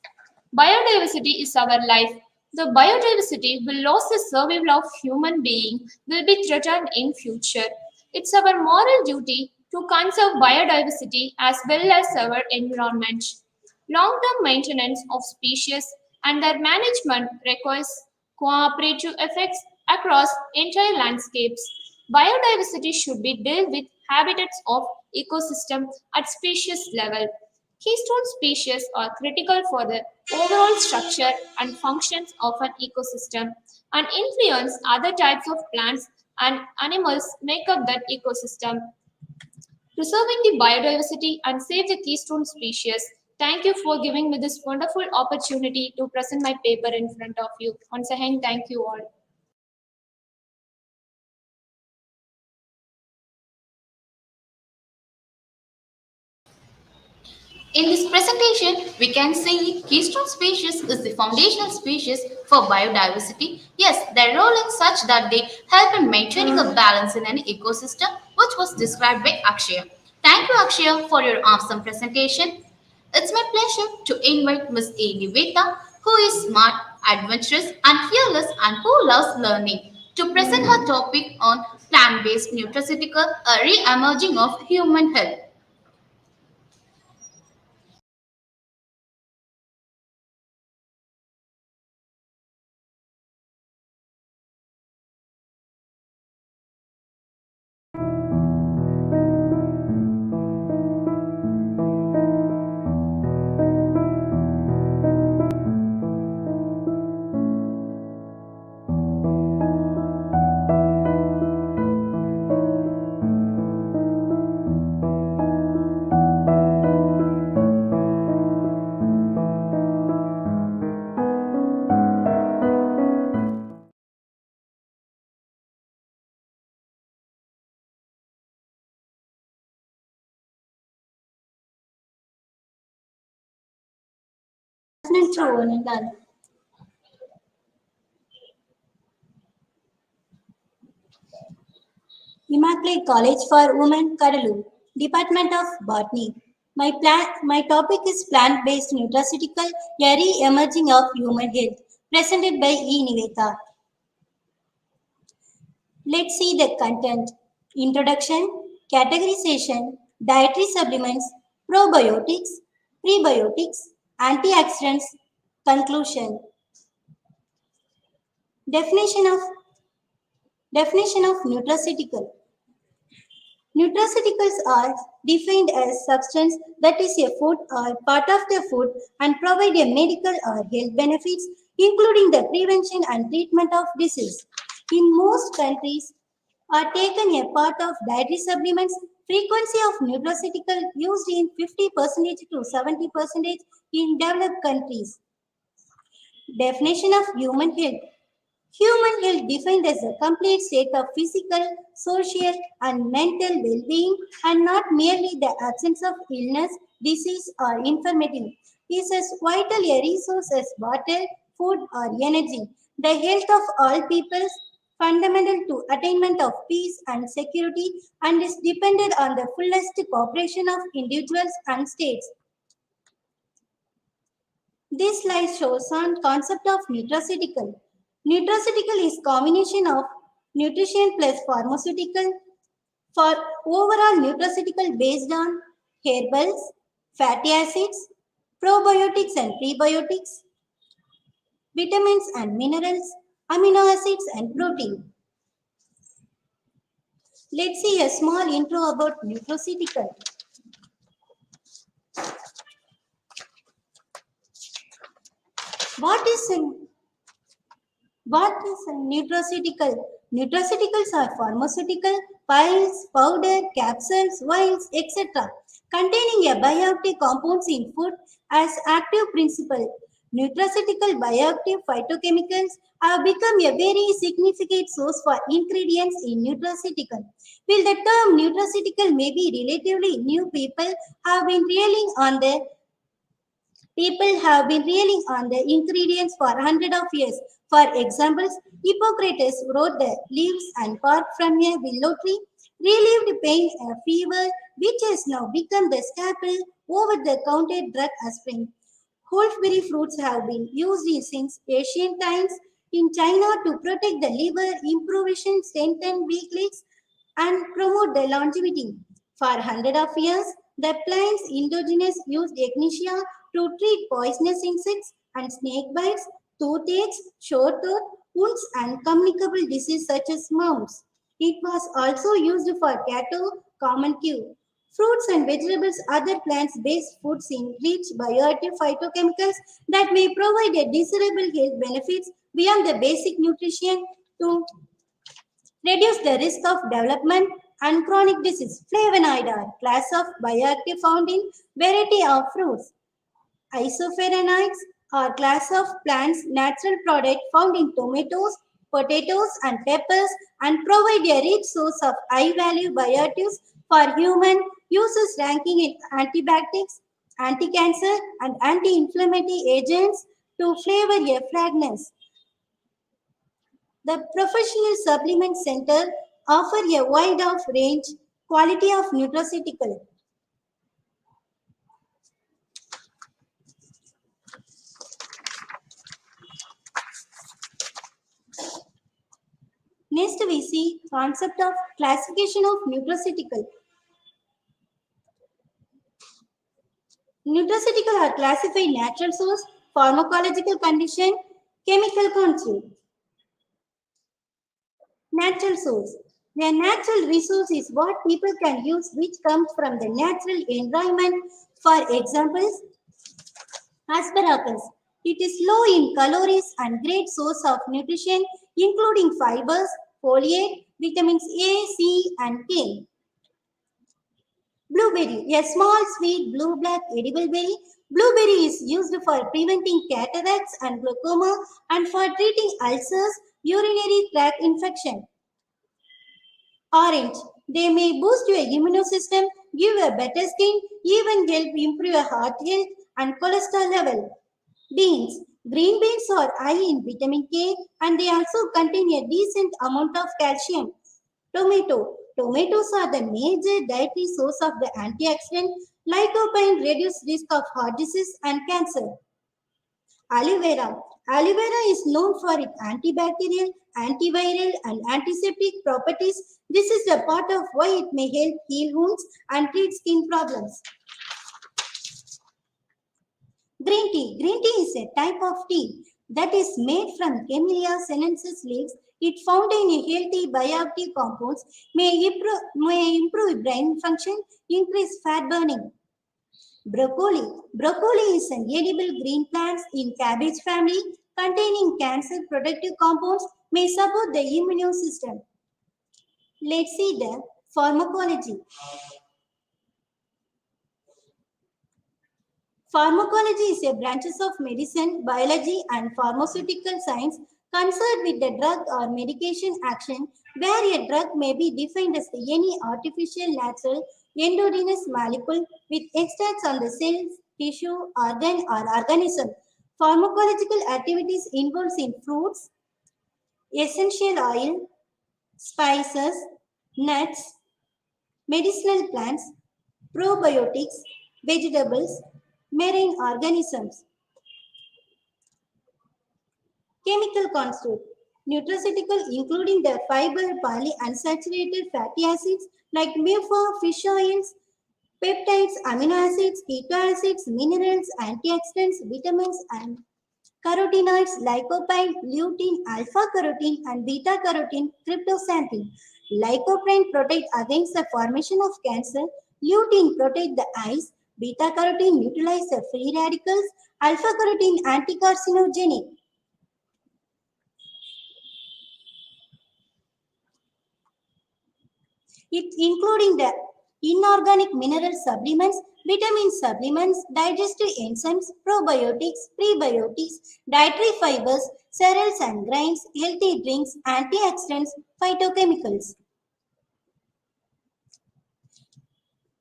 Biodiversity is our life. The biodiversity will lose the survival of human being will be threatened in future. It's our moral duty to conserve biodiversity as well as our environment. Long-term maintenance of species and their management requires cooperative efforts across entire landscapes. Biodiversity should be dealt with habitats of ecosystem at species level. Keystone species are critical for the overall structure and functions of an ecosystem and influence other types of plants and animals make up that ecosystem. Preserving the biodiversity and save the keystone species Thank you for giving me this wonderful opportunity to present my paper in front of you. Once again, thank you all. In this presentation, we can see keystone species is the foundational species for biodiversity. Yes, their role is such that they help in maintaining a balance in an ecosystem, which was described by Akshaya. Thank you, Akshaya, for your awesome presentation. It's my pleasure to invite Miss A. Niveta, who is smart, adventurous, and fearless, and who loves learning, to present her topic on plant-based nutraceutical, a re-emerging of human health. Afternoon to one and all. Immaculate College for Women, Kadalur, Department of Botany. My topic is plant-based nutraceutical area emerging of human health, presented by E. Niveta. Let's see the content. Introduction, categorization, dietary supplements, probiotics, prebiotics, antioxidants, conclusion. Definition of nutraceutical. Nutraceuticals are defined as substance that is a food or part of the food and provide a medical or health benefits, including the prevention and treatment of disease. In most countries, are taken a part of dietary supplements. Frequency of nutraceutical used in 50% to 70% in developed countries. Definition of human health. Human health defined as a complete state of physical, social, and mental well-being, and not merely the absence of illness, disease, or infirmity, is as vital a resource as water, food, or energy. The health of all peoples fundamental to attainment of peace and security and is dependent on the fullest cooperation of individuals and states. This slide shows on concept of nutraceutical. Nutraceutical is combination of nutrition plus pharmaceutical for overall nutraceutical based on herbals, fatty acids, probiotics and prebiotics, vitamins and minerals, amino acids and protein. Let's see a small intro about nutraceutical. What is a What is a nutraceutical? Nutraceuticals are pharmaceutical, piles, powder, capsules, vials, etc. containing a bioactive compounds in food as active principle. Nutraceutical bioactive phytochemicals have become a very significant source for ingredients in nutraceutical. While the term nutraceutical may be relatively new, people have been reeling on the ingredients for hundreds of years. For example, Hippocrates wrote the leaves and bark from a willow tree relieved pain and fever, which has now become the staple over-the-counter drug aspirin. Wolfberry fruits have been used since ancient times in China to protect the liver, improve vision, strengthen weak legs, and promote the longevity. For hundreds of years, the plant's indigenous used echinacea to treat poisonous insects and snake bites, toothaches, sore throat, wounds, and communicable diseases such as mumps. It was also used for cattle, common cure. Fruits and vegetables, other plants-based foods in rich bioactive phytochemicals that may provide a desirable health benefits beyond the basic nutrition to reduce the risk of development and chronic disease. Flavonoid are class of bioactive found in variety of fruits. Isopharanoids are class of plants natural product found in tomatoes, potatoes and peppers and provide a rich source of high value bioactives for human uses ranking in antibiotics, anti-cancer and anti-inflammatory agents to flavor a fragrance. The Professional Supplement Center offer a wide of range quality of nutraceutical. Next we see concept of classification of nutraceutical. Nutraceutical are classified natural source, pharmacological condition, chemical control. Natural source. The natural resource is what people can use which comes from the natural environment. For examples, asparagus. It is low in calories and great source of nutrition including fibers, folate, vitamins A, C and K. Blueberry, a small sweet blue-black edible berry. Blueberry is used for preventing cataracts and glaucoma and for treating ulcers, urinary tract infection. Orange, they may boost your immune system, give a better skin, even help improve your heart health and cholesterol level. Beans, green beans are high in vitamin K and they also contain a decent amount of calcium. Tomato. Tomatoes are the major dietary source of the antioxidant. Lycopene reduces risk of heart disease and cancer. Aloe vera. Aloe vera is known for its antibacterial, antiviral and antiseptic properties. This is a part of why it may help heal wounds and treat skin problems. Green tea. Green tea is a type of tea that is made from Camellia sinensis leaves. It found in a healthy bioactive compounds may improve brain function, increase fat burning. Broccoli. Broccoli is an edible green plant in cabbage family containing cancer protective compounds may support the immune system. Let's see the pharmacology. Pharmacology is a branches of medicine, biology and pharmaceutical science concerned with the drug or medication action where a drug may be defined as any artificial, natural, endogenous molecule with extracts on the cells, tissue, organ or organism. Pharmacological activities involves in fruits, essential oil, spices, nuts, medicinal plants, probiotics, vegetables, marine organisms. Chemical construct. Nutraceutical including the fiber, polyunsaturated fatty acids like MUFA, fish oils, peptides, amino acids, keto acids, minerals, antioxidants, vitamins and carotenoids, lycopene, lutein, alpha-carotene and beta-carotene, cryptoxanthin. Lycopene protect against the formation of cancer, lutein protect the eyes, beta-carotene neutralize the free radicals, alpha-carotene anticarcinogenic. It including the inorganic mineral supplements, vitamin supplements, digestive enzymes, probiotics, prebiotics, dietary fibers, cereals and grains, healthy drinks, antioxidants, phytochemicals.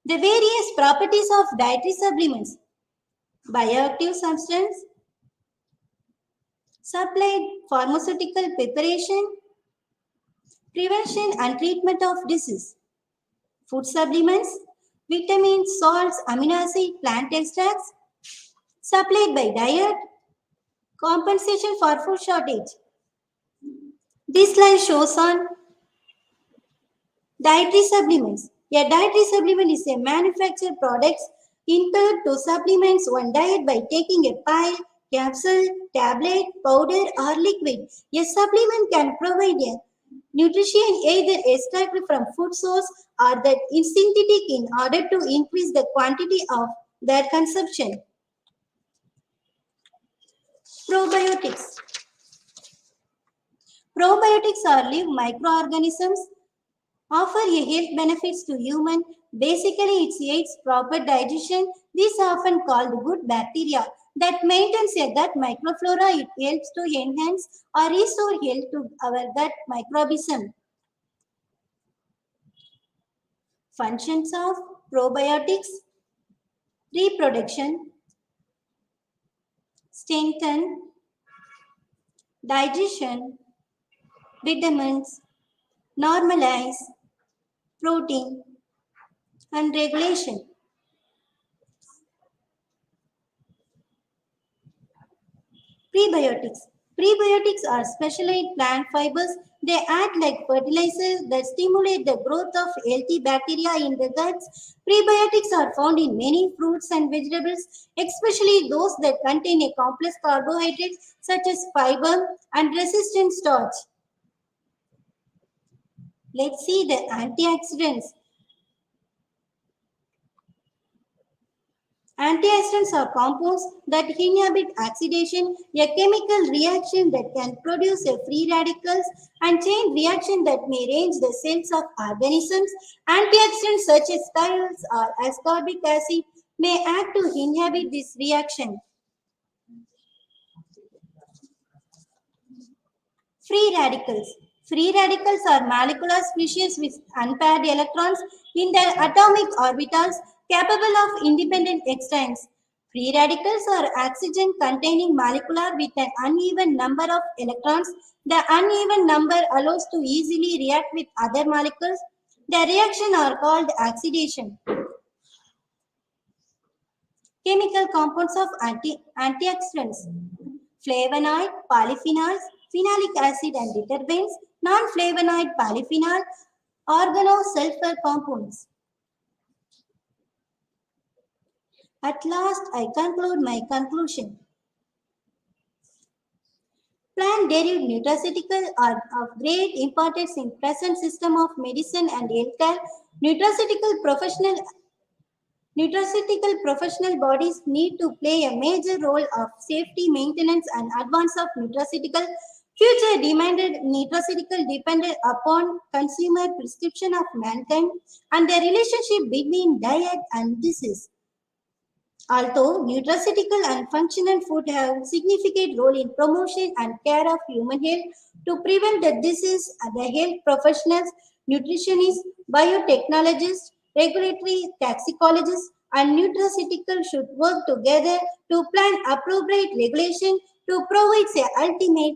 The various properties of dietary supplements. Bioactive substance, supplied pharmaceutical preparation, prevention and treatment of disease. Food supplements, vitamins, salts, amino acid, plant extracts, supplied by diet, compensation for food shortage. This slide shows on dietary supplements. A dietary supplement is a manufactured product intended to supplements one diet by taking a pill, capsule, tablet, powder or liquid. A supplement can provide a nutrition either extracted from food source or that is synthetic in order to increase the quantity of their consumption. Probiotics. Probiotics are live microorganisms offer a health benefits to human. Basically, it aids proper digestion. These are often called good bacteria. that maintains a gut microflora. It helps to enhance or restore health to our gut microbiome. Functions of probiotics: reproduction, strengthen, digestion, vitamins, normalize, protein, and regulation. Prebiotics. Prebiotics are specialized plant fibers. They act like fertilizers that stimulate the growth of healthy bacteria in the guts. Prebiotics are found in many fruits and vegetables, especially those that contain a complex carbohydrates such as fiber and resistant starch. Let's see the antioxidants. Antioxidants are compounds that inhibit oxidation, a chemical reaction that can produce a free radicals and chain reaction that may range the cells of organisms. Antioxidants such as thiols or ascorbic acid may act to inhibit this reaction. Free radicals. Free radicals are molecular species with unpaired electrons in their atomic orbitals capable of independent exchange. Free radicals are oxygen containing molecular with an uneven number of electrons. The uneven number allows to easily react with other molecules. The reaction are called oxidation. Chemical compounds of antioxidants: flavonoid, polyphenols, phenolic acid and detergents, non-flavonoid polyphenol, organosulfur compounds. At last, I conclude my conclusion. Plant-derived nutraceuticals are of great importance in present system of medicine and healthcare. Nutraceutical professional Nutraceutical professional bodies need to play a major role of safety, maintenance, and advance of nutraceutical. Future demanded nutraceutical depended upon consumer prescription of mankind and the relationship between diet and disease. Although nutraceutical and functional food have significant role in promotion and care of human health to prevent the disease, the health professionals, nutritionists, biotechnologists, regulatory toxicologists, and nutraceuticals should work together to plan appropriate regulation to provide the ultimate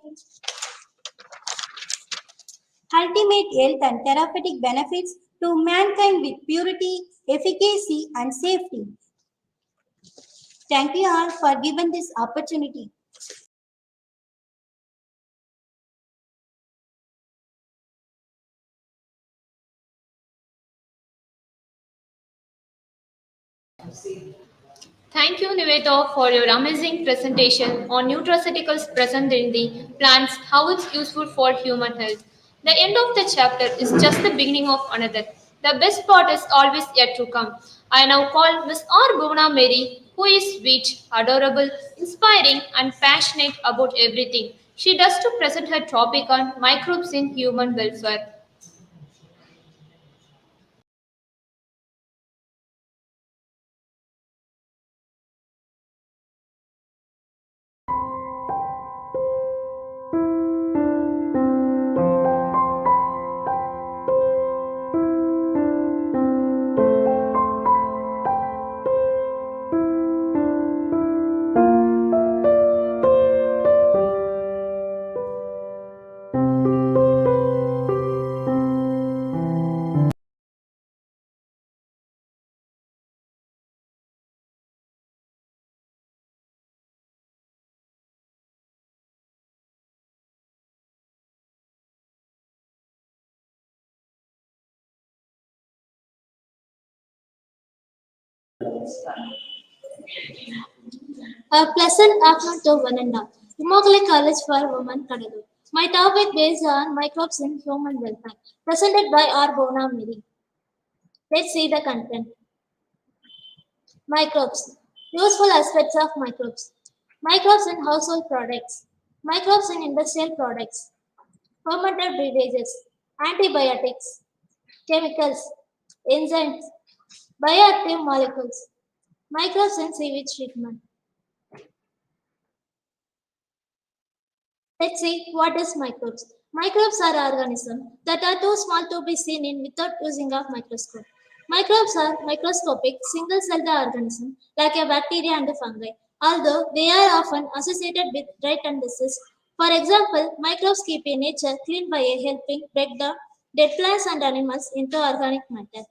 health and therapeutic benefits to mankind with purity, efficacy, and safety. Thank you all for giving this opportunity. Thank you, Niveta, for your amazing presentation on nutraceuticals present in the plants, how it's useful for human health. The end of the chapter is just the beginning of another. The best part is always yet to come. I now call Miss R. Bhuvana Mary, who is sweet, adorable, inspiring, and passionate about everything. She does to present her topic on microbes in human welfare. A pleasant afternoon to one and all. Immokalee College for Women, Kadadu. My topic based on microbes in human welfare, presented by R. Bona Miri. Let's see the content. Microbes. Useful aspects of microbes. Microbes in household products. Microbes in industrial products. Fermented beverages. Antibiotics. Chemicals. Enzymes. Bioactive molecules. Microbes in sewage treatment. Let's see what is microbes. Microbes are organisms that are too small to be seen in without using a microscope. Microbes are microscopic, single-celled organisms like a bacteria and a fungi, although they are often associated with dirt and disease. For example, microbes keep a nature clean by helping break down dead plants and animals into organic matter.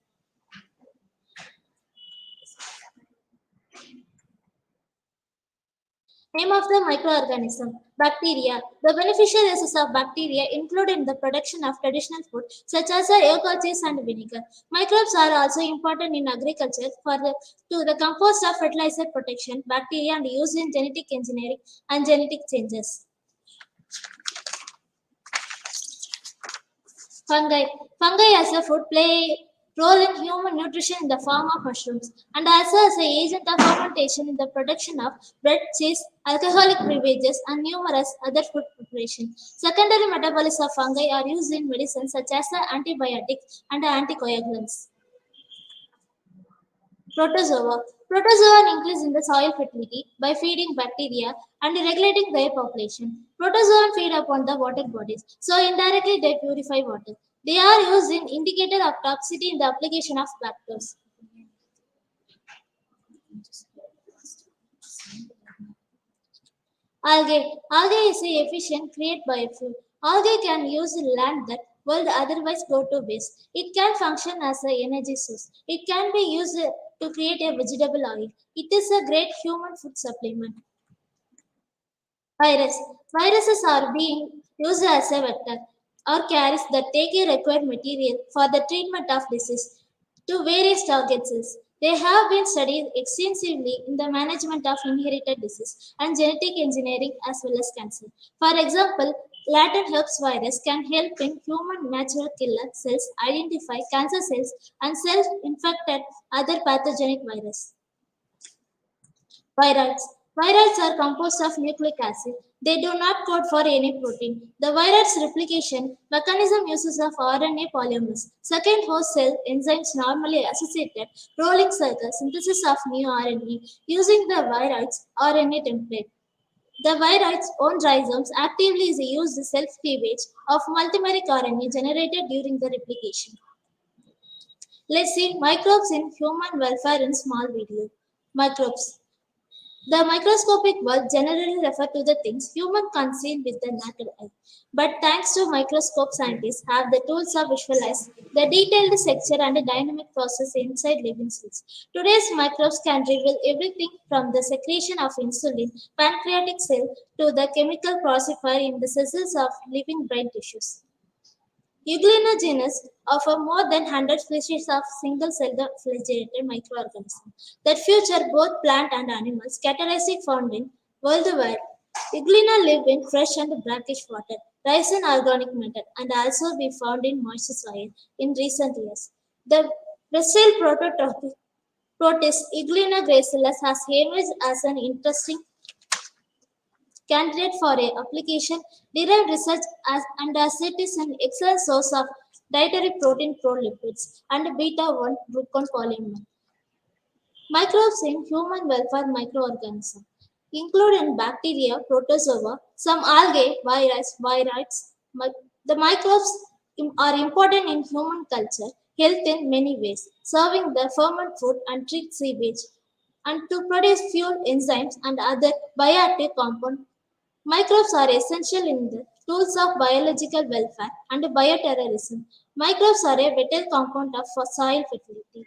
Name of the microorganism bacteria. The beneficial uses of bacteria include in the production of traditional food such as yogurt, cheese, and vinegar. Microbes are also important in agriculture for to the compost of fertilizer protection, bacteria, and use in genetic engineering and genetic changes. Fungi. Fungi as a food play a role in human nutrition in the form of mushrooms and also as an agent of fermentation in the production of bread, cheese, alcoholic beverages, and numerous other food preparations. Secondary metabolisms of fungi are used in medicine such as antibiotics and anticoagulants. Protozoa. Protozoa increase in the soil fertility by feeding bacteria and regulating their population. Protozoa feed upon the water bodies, so indirectly they purify water. They are used in indicator of toxicity in the application of lactose. Algae. Algae is a efficient create biofuel. Algae can use land that would otherwise go to waste. It can function as an energy source. It can be used to create a vegetable oil. It is a great human food supplement. Virus. Viruses are being used as a vector or carriers that take a required material for the treatment of disease to various target cells. They have been studied extensively in the management of inherited disease and genetic engineering as well as cancer. For example, Latin herpes virus can help in human natural killer cells identify cancer cells and self-infected other pathogenic viruses. Viroids. Viroids are composed of nucleic acid. They do not code for any protein. The viroid's replication mechanism uses of RNA polymers. Second host cell enzymes normally associated rolling circle synthesis of new RNA using the viroid's RNA template. The viroid's own rhizomes actively use the self-cleavage of multimeric RNA generated during the replication. Let's see microbes in human welfare in small video. Microbes. The microscopic world generally refer to the things human can't see with the naked eye. But thanks to microscope, scientists have the tools to visualize the detailed structure and the dynamic process inside living cells. Today's microbes can reveal everything from the secretion of insulin, pancreatic cell, to the chemical processor in the cells of living brain tissues. Euglena genus offer more than 100 species of single-celled flagellated microorganisms that feature both plant and animals, characteristic found in worldwide. Euglena live in fresh and brackish water, rise in organic matter, and also be found in moist soil in recent years. The Brazil protist Euglena gracilis has emerged as an interesting candidate for a application derived research and as it is an excellent source of dietary protein prolipids and beta-1 glucan polymer. Microbes in human welfare microorganisms include in bacteria, protozoa, some algae, viroids. The microbes are important in human culture, health in many ways, serving the ferment food and treat sewage, and to produce fuel, enzymes, and other bioactive compounds. Microbes are essential in the tools of biological welfare and bioterrorism. Microbes are a vital component of soil fertility.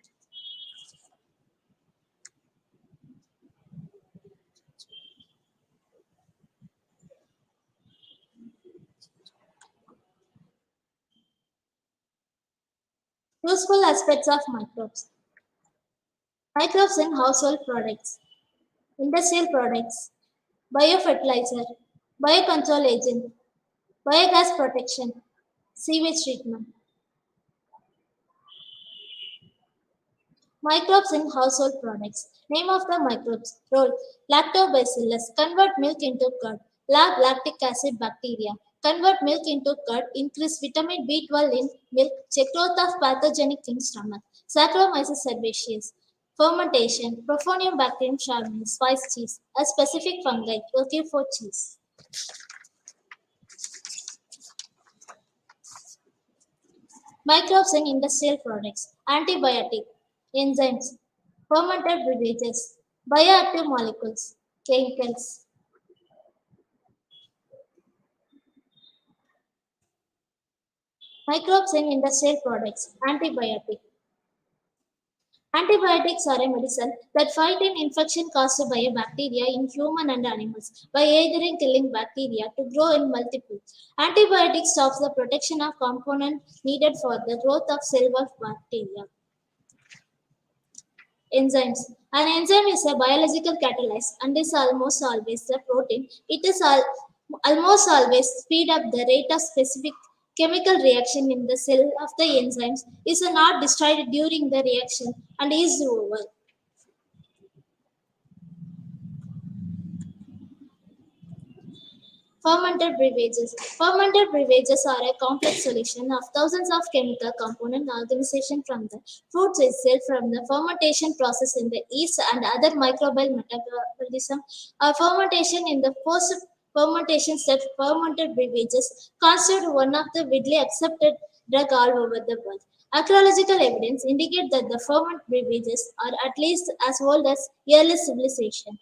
Useful aspects of microbes. Microbes in household products, industrial products, biofertilizer, biocontrol agent, biogas protection, sewage treatment. Microbes in household products. Name of the microbes. Role. Lactobacillus. Convert milk into curd. Lactic acid bacteria. Convert milk into curd. Increase vitamin B12 in milk. Check growth of pathogenic in stomach. Saccharomyces cerevisiae. Fermentation. Prophonium bacterium charming. Spice cheese. A specific fungi. Okay for cheese. Microbes in industrial products, antibiotic, enzymes, fermented beverages, bioactive molecules, chemicals. Microbes in industrial products, antibiotic. Antibiotics are a medicine that fight an infection caused by a bacteria in human and animals by either killing bacteria to grow in multiple. Antibiotics stops the protection of component needed for the growth of cell of bacteria. Enzymes. An enzyme is a biological catalyst and is almost always a protein. It is almost always speed up the rate of specific chemical reaction in the cell of the enzymes is not destroyed during the reaction and is over. Fermented beverages. Fermented beverages are a complex solution of thousands of chemical component organization from the fruits itself, from the fermentation process in the yeast and other microbial metabolism, or fermentation in the post fermentation step. Fermented beverages constitute one of the widely accepted drug all over the world. Archaeological evidence indicate that the fermented beverages are at least as old as early civilization.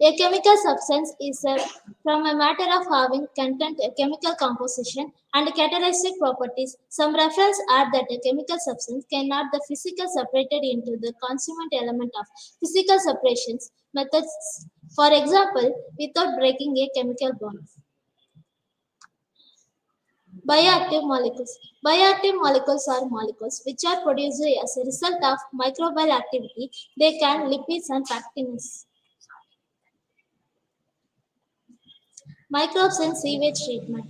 A chemical substance is from a matter of having content, a chemical composition, and characteristic properties. Some reference add that a chemical substance cannot be physical separated into the constituent element of physical separations methods. For example, without breaking a chemical bond. Bioactive molecules. Bioactive molecules are molecules which are produced as a result of microbial activity. They can lipids and proteins. Microbes and sewage treatment.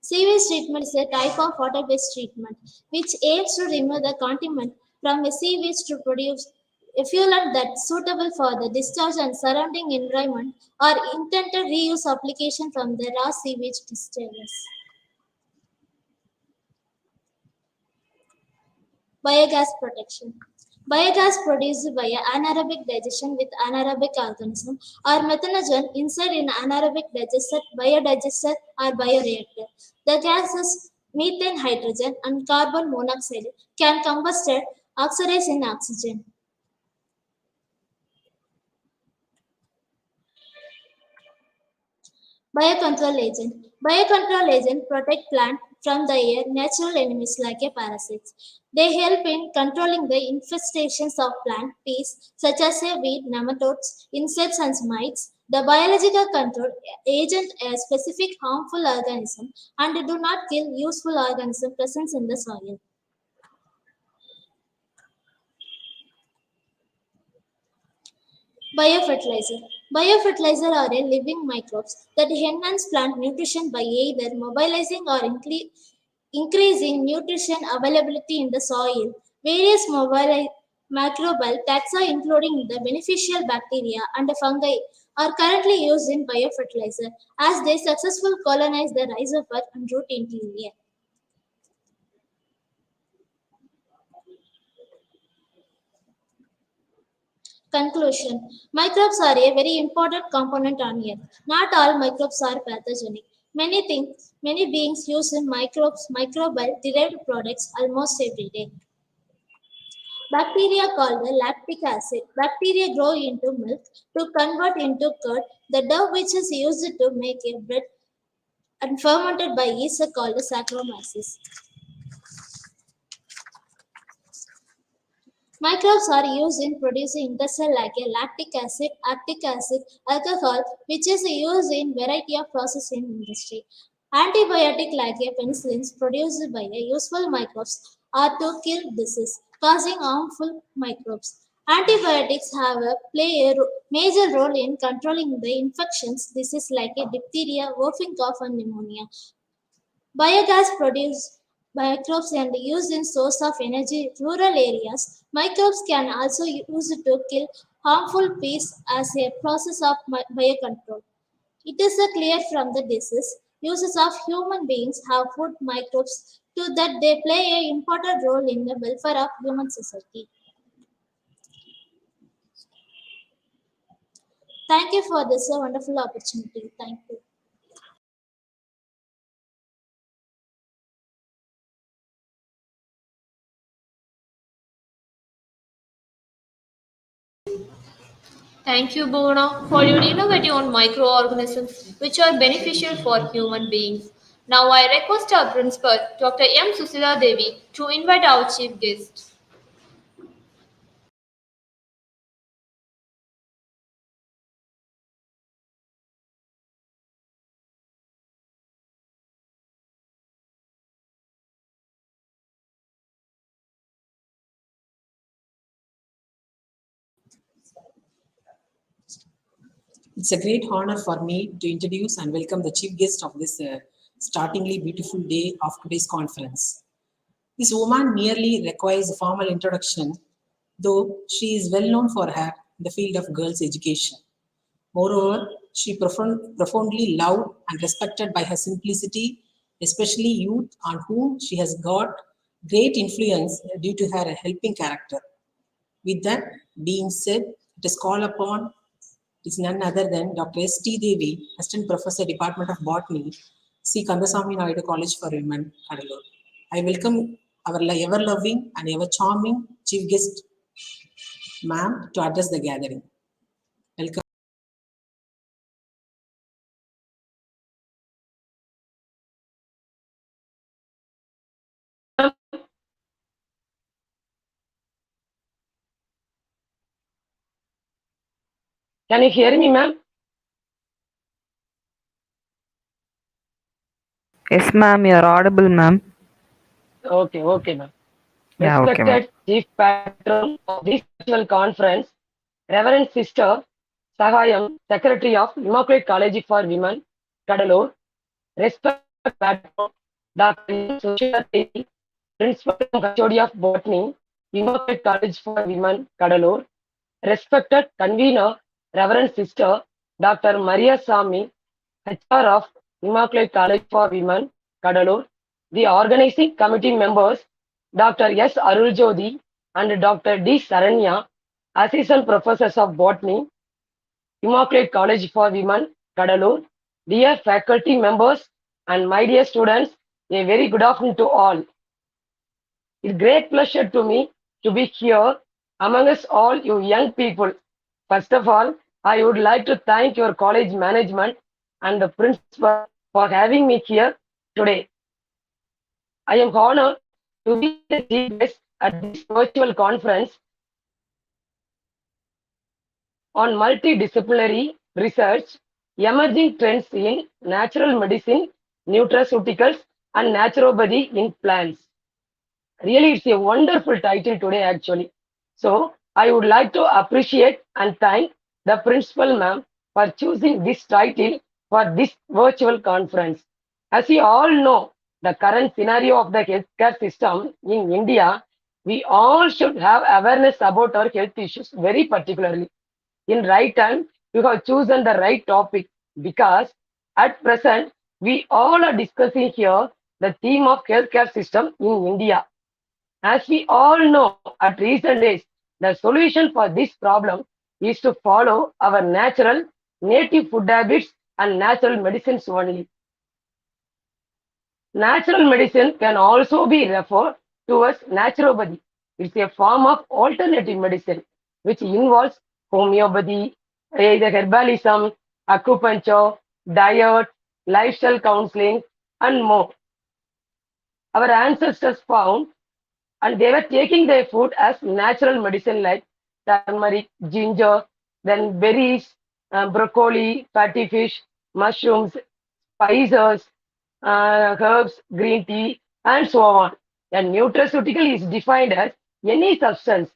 Sewage treatment is a type of water-based treatment which aims to remove the contaminant from a sewage to produce effluent that's suitable for the discharge and surrounding environment or intended reuse application from the raw sewage discharges. Biogas protection. Biogas produced by anaerobic digestion with anaerobic organism or methanogen inside an anaerobic digester, biodigester or bioreactor. The gases methane, hydrogen and carbon monoxide can combust oxidize in oxygen. Biocontrol agent. Biocontrol agent protect plant from the air natural enemies like a parasites. They help in controlling the infestations of plant pests such as a weed, nematodes, insects and mites. The biological control agent a specific harmful organism and do not kill useful organism present in the soil. Biofertilizer. Biofertilizer are a living microbes that enhance plant nutrition by either mobilizing or increasing nutrition availability in the soil. Various microbial taxa, including the beneficial bacteria and fungi, are currently used in biofertilizer as they successfully colonize the rhizosphere and root interior. Conclusion. Microbes are a very important component on Earth. Not all microbes are pathogenic. Many beings use microbial derived products almost every day. Bacteria called the lactic acid. Bacteria grow into milk to convert into curd. The dough which is used to make a bread and fermented by yeast are called Saccharomyces. Microbes are used in producing industrial like a lactic acid, alcohol, which is used in variety of processes in industry. Antibiotic like a penicillins produced by a useful microbes are to kill disease, causing harmful microbes. Antibiotics have play a major role in controlling the infections disease like a diphtheria, whooping cough, and pneumonia. Biogas produced microbes and used in source of energy in rural areas. Microbes can also use it to kill harmful pests as a process of biocontrol. It is clear from the disease uses of human beings have food microbes to that they play an important role in the welfare of human society. Thank you for this wonderful opportunity. Thank you. Thank you, Bhuvana, for your innovative on microorganisms which are beneficial for human beings. Now I request our principal, Dr. M. Susila Devi, to invite our chief guest. It's a great honor for me to introduce and welcome the chief guest of this startlingly beautiful day of today's conference. This woman merely requires a formal introduction, though she is well known for her in the field of girls' education. Moreover, she profoundly loved and respected by her simplicity, especially youth on whom she has got great influence due to her helping character. With that being said, it is called upon is none other than Dr. S.T. Devi, Assistant Professor, Department of Botany, C. Kandasamy Naidu College for Women, Kadalur. I welcome our ever-loving and ever-charming chief guest, ma'am, to address the gathering. Welcome. Can you hear me, ma'am? Yes, ma'am, you're audible, ma'am. Okay, ma'am. Yeah, okay, ma'am. Respected Chief Patron of this virtual conference, Reverend Sister Sahayam, Secretary of Immaculate College for Women, Kadalur, respected Patron Dr. M. Sushila Devi, Principal and HOD of Botany, Immaculate College for Women, Kadalur, respected Convener, Reverend Sister Dr. Maria Sami, HR of Immaculate College for Women, Kadalur, the organizing committee members, Dr. S. Aruljodi and Dr. D. Saranya, Assistant Professors of Botany, Immaculate College for Women, Kadalur, dear faculty members and my dear students, a very good afternoon to all. It's great pleasure to me to be here among us all you young people. First of all, I would like to thank your college management and the principal for having me here today. I am honored to be the chief guest at this virtual conference on multidisciplinary research, emerging trends in natural medicine, nutraceuticals, and naturopathy in plants. Really, it's a wonderful title today, actually. So, I would like to appreciate and thank the principal ma'am for choosing this title for this virtual conference. As you all know, the current scenario of the healthcare system in India, we all should have awareness about our health issues very particularly. In right time, you have chosen the right topic because at present, we all are discussing here the theme of healthcare system in India. As we all know, at recent days, the solution for this problem is to follow our natural, native food habits and natural medicines only. Natural medicine can also be referred to as naturopathy. It's a form of alternative medicine which involves homeopathy, either herbalism, acupuncture, diet, lifestyle counseling, and more. Our ancestors found and they were taking their food as natural medicine like turmeric, ginger, then berries, broccoli, fatty fish, mushrooms, spices, herbs, green tea, and so on. And nutraceutical is defined as any substance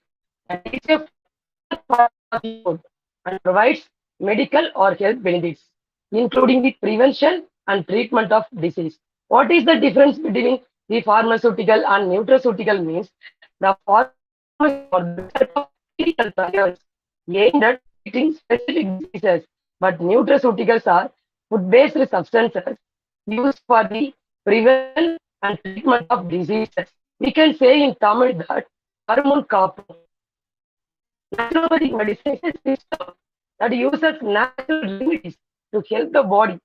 that is a part of the food and provides medical or health benefits, including the prevention and treatment of disease. What is the difference between the pharmaceutical and nutraceutical means? The pharmaceutical are the set of clinical trials aimed at treating specific diseases, but nutraceuticals are food-based substances used for the prevention and treatment of diseases. We can say in Tamil that hormone naturopathic medicine is a system that uses natural remedies to help the body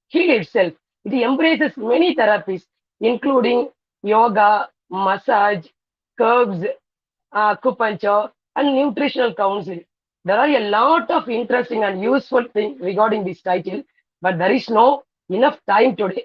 heal itself. It embraces many therapies, including yoga, massage, herbs, acupuncture, and nutritional counseling. There are a lot of interesting and useful things regarding this title, but there is no enough time today.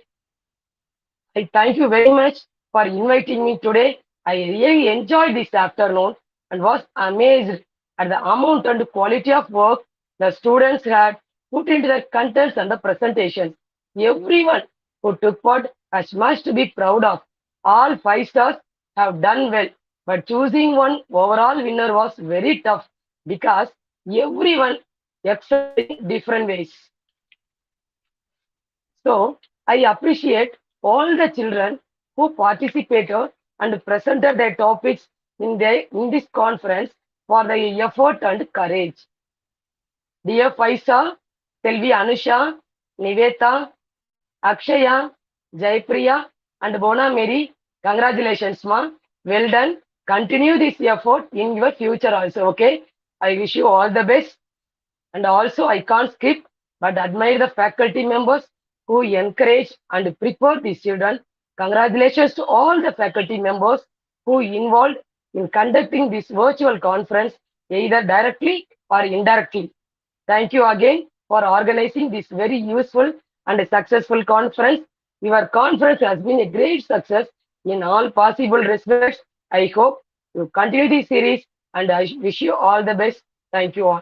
I thank you very much for inviting me today. I really enjoyed this afternoon and was amazed at the amount and quality of work the students had put into the contents and the presentations. Everyone who took part has much to be proud of. All five stars have done well, but choosing one overall winner was very tough because everyone excelled in different ways. So I appreciate all the children who participated and presented their topics in this conference for their effort and courage. Dear Faisa, Selvi Anusha, Niveta, Akshaya, Jaipriya, and Bona Mary, congratulations, ma. Well done. Continue this effort in your future also, okay? I wish you all the best. And also, I can't skip but admire the faculty members who encourage and prepare these children. Congratulations to all the faculty members who involved in conducting this virtual conference, either directly or indirectly. Thank you again for organizing this very useful and successful conference. Your conference has been a great success in all possible respects. I hope you continue this series and I wish you all the best. Thank you all.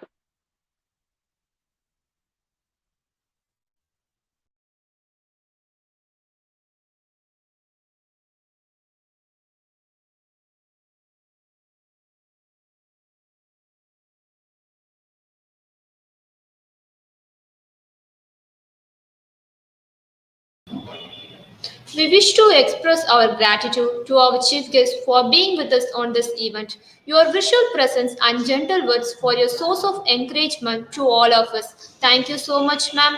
We wish to express our gratitude to our chief guest for being with us on this event. Your visual presence and gentle words for your source of encouragement to all of us. Thank you so much, ma'am.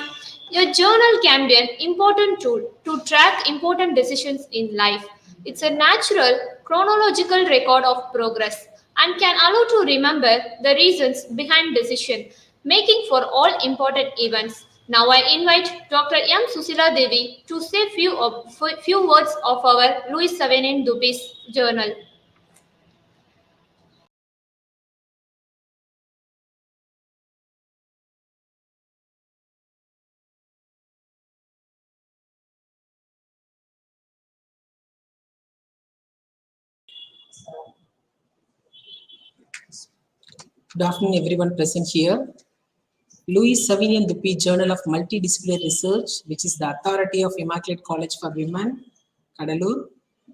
Your journal can be an important tool to track important decisions in life. It's a natural, chronological record of progress and can allow to remember the reasons behind decision making for all important events. Now I invite Dr. M. Susila Devi to say few words of our Louis Savenin Dupuis journal. Good afternoon, everyone present here. Louis Savinian Dupuy Journal of Multidisciplinary Research, which is the authority of Immaculate College for Women, Kadalur.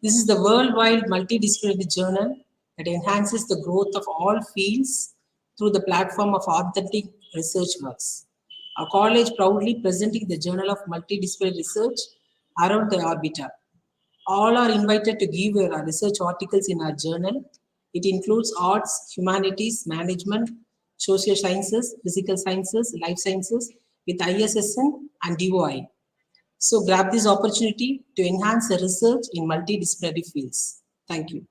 This is the worldwide multidisciplinary journal that enhances the growth of all fields through the platform of authentic research works. Our college proudly presenting the Journal of Multidisciplinary Research around the orbiter. All are invited to give your research articles in our journal. It includes arts, humanities, management, social sciences, physical sciences, life sciences with ISSN and DOI. So grab this opportunity to enhance the research in multidisciplinary fields. Thank you.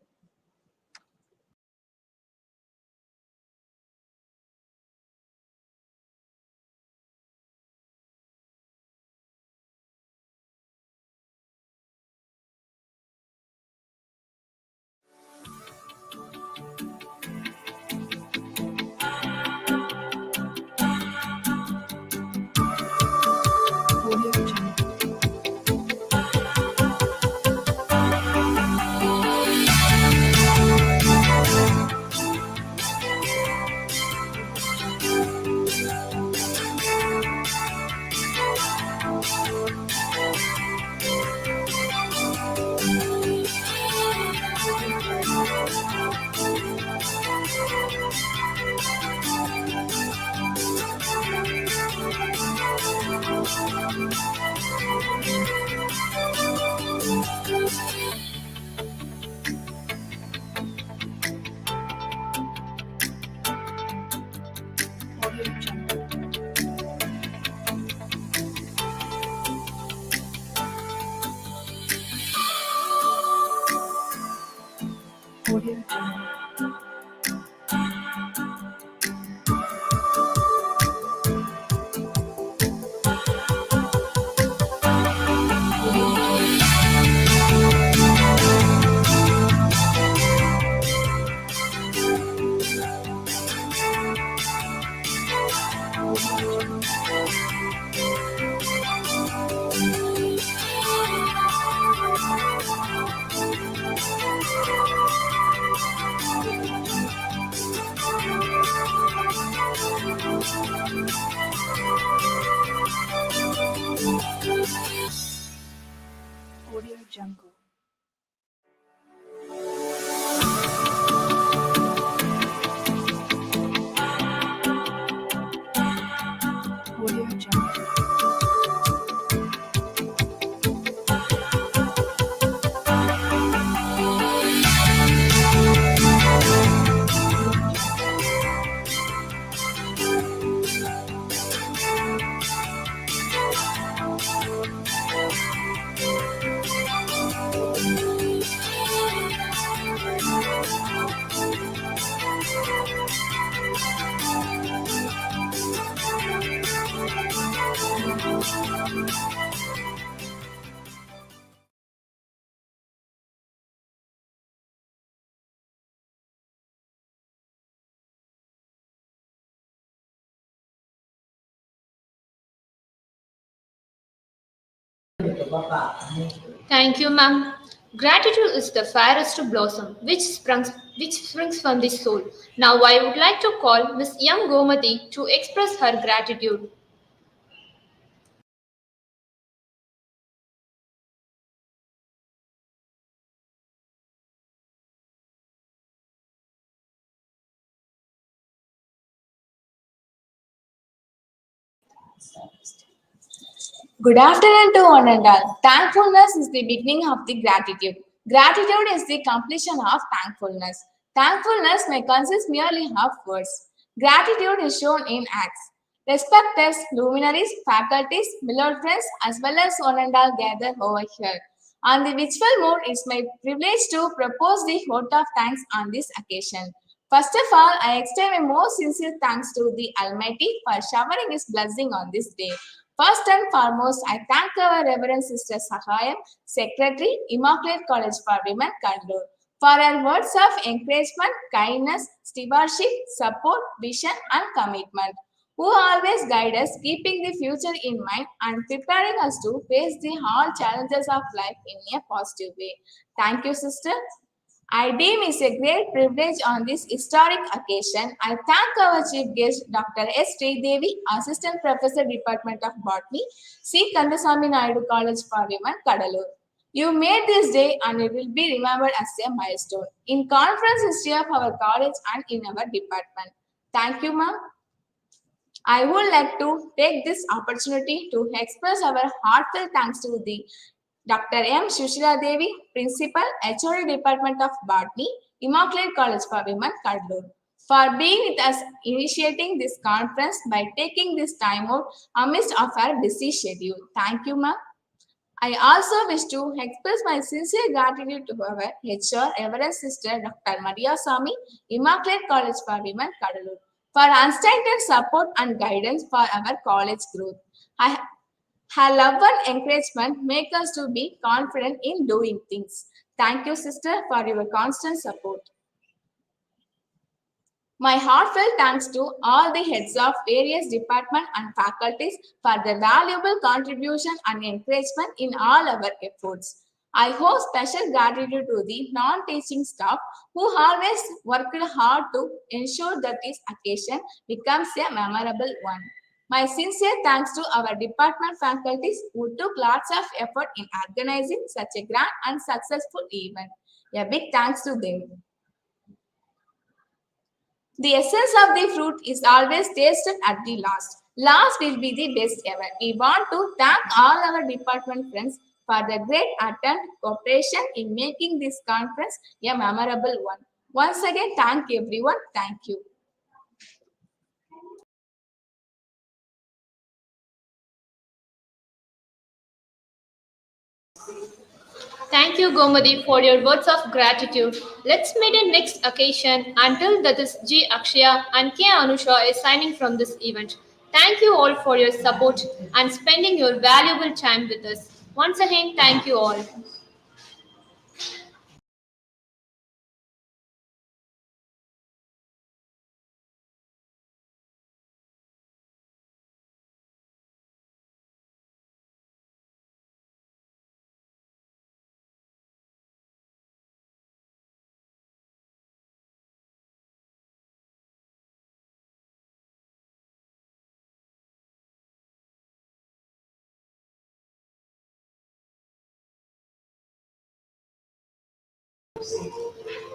Audio Jungle. Audio Jungle. Thank you, ma'am. Gratitude is the fairest blossom which springs from the soul. Now I would like to call Miss M. Gomati to express her gratitude. Good afternoon to one and all. Thankfulness is the beginning of the gratitude. Gratitude is the completion of thankfulness. Thankfulness may consist merely of words. Gratitude is shown in acts. Respected luminaries, faculties, beloved friends, as well as one and all gathered over here. On the wishful mood, it's my privilege to propose the vote of thanks on this occasion. First of all, I extend my most sincere thanks to the Almighty for showering His blessing on this day. First and foremost, I thank our Reverend Sister Sahayam, Secretary, Immaculate College for Women, Kandur, for her words of encouragement, kindness, stewardship, support, vision, and commitment, who always guide us, keeping the future in mind and preparing us to face the hard challenges of life in a positive way. Thank you, sister. I deem it a great privilege on this historic occasion. I thank our chief guest, Dr. S. Devi, Assistant Professor, Department of Botany, C. Kandasamy Naidu College for Women, Kadalur. You made this day and it will be remembered as a milestone in conference history of our college and in our department. Thank you, ma'am. I would like to take this opportunity to express our heartfelt thanks to the Dr. M. Shushila Devi, Principal, HOD Department of Botany, Immaculate College for Women, Kadlur, for being with us initiating this conference by taking this time out amidst of our busy schedule. Thank you, ma'am. I also wish to express my sincere gratitude to our HR, Reverend Sister Dr. Maria Sami, Immaculate College for Women, Kadalur, for unstinted support and guidance for our college growth. I, her love and encouragement make us to be confident in doing things. Thank you, sister, for your constant support. My heartfelt thanks to all the heads of various departments and faculties for their valuable contribution and encouragement in all our efforts. I owe special gratitude to the non-teaching staff who always worked hard to ensure that this occasion becomes a memorable one. My sincere thanks to our department faculties who took lots of effort in organizing such a grand and successful event. A big thanks to them. The essence of the fruit is always tasted at the last. Last will be the best ever. We want to thank all our department friends for the great attempt cooperation in making this conference a memorable one. Once again, thank everyone. Thank you. Thank you, Gomadi, for your words of gratitude. Let's meet in next occasion. Until that is G. Akshaya and K. Anusha is signing from this event. Thank you all for your support and spending your valuable time with us. Once again, thank you all.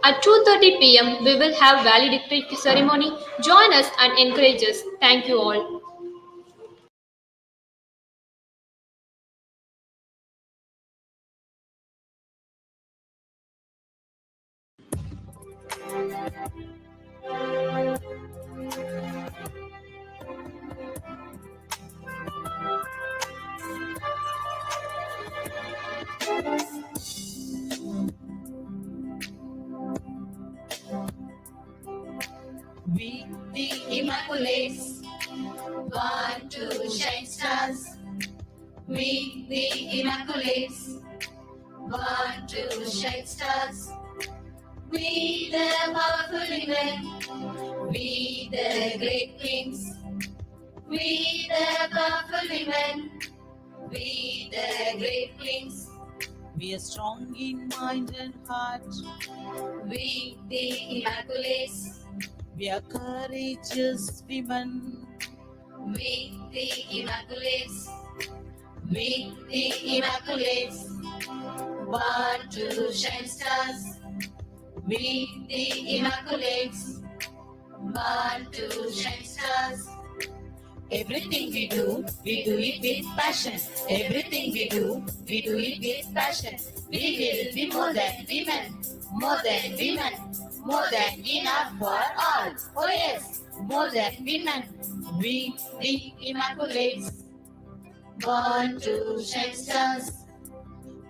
At 2:30 p.m., we will have valedictory ceremony. Join us and encourage us. Thank you all. We the Immaculates want to shine stars. We the Immaculates want to shine stars. We the powerful women. We the great queens. We the powerful women. We the great queens. We are strong in mind and heart. We the Immaculates. We are courageous women. We the Immaculates. We the Immaculates. Born to shine stars. We the Immaculates. Born to shine stars. Everything we do it with passion. Everything we do it with passion. We will be more than women, more than women, more than enough for all. Oh yes, more than women. We the Immaculates, born to shine stars.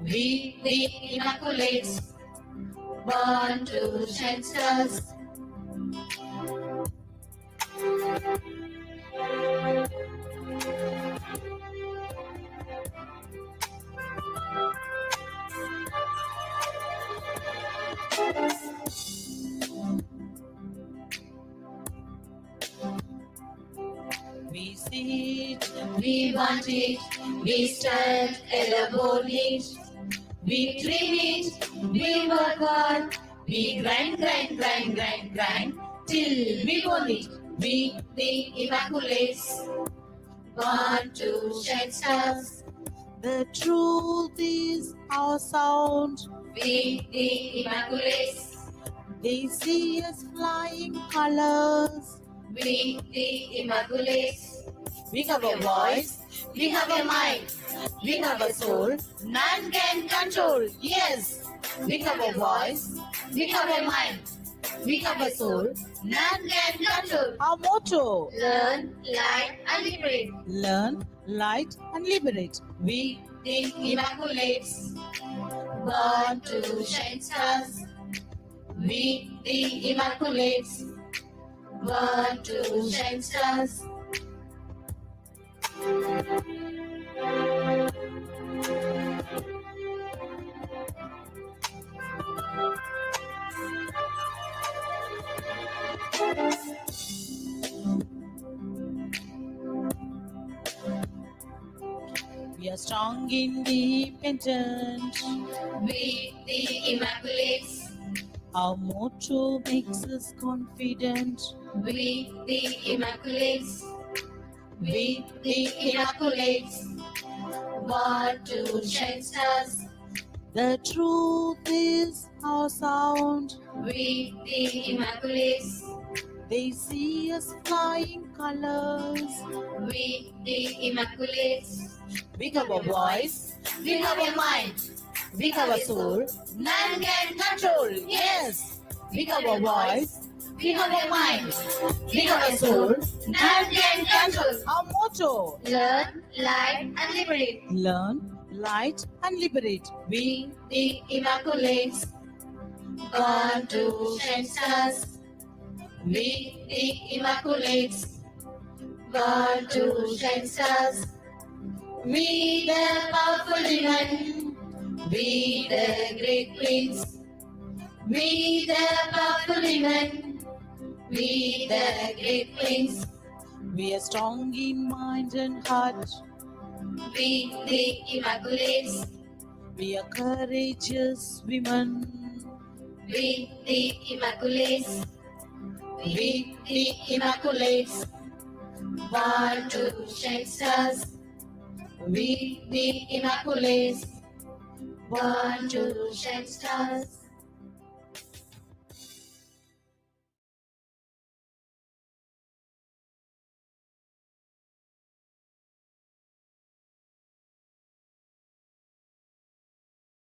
We the Immaculates, born to shine stars. We see it, we want it, we stand above it. We dream it, we work hard, we grind, grind, grind, grind, grind, till we own it. We the Immaculates, born to shine stars. The truth is our sound. We the Immaculates. They see us flying colors. We the Immaculates. We have a voice, we have a mind, we have a soul, none can control. Yes, we have a voice, we have a mind, we have a soul, none can control. Our motto: learn, light, and liberate. Learn, light, and liberate. We the Immaculates, born to shine stars. We the Immaculates, born to shine stars. We are strong, independent. We the Immaculates. Our motto makes us confident. We the Immaculates. We the Immaculates. Born to shine stars. The truth is our sound. We the Immaculates. They see us flying colors. We the Immaculates. We have a voice, we have a mind, we have a soul, none can control. Yes, we have a voice, we have a mind, we have a soul, none can control. Our motto: learn, light, and liberate. Learn, light, and liberate. We the Immaculates, born to shine stars. We the Immaculates, born to shine stars. We the powerful women, we the great queens. We the powerful women, we the great queens. We are strong in mind and heart. We the Immaculates. We are courageous women. We the Immaculates. We the Immaculates. Born to shine stars. We the Immaculates, born to shine stars.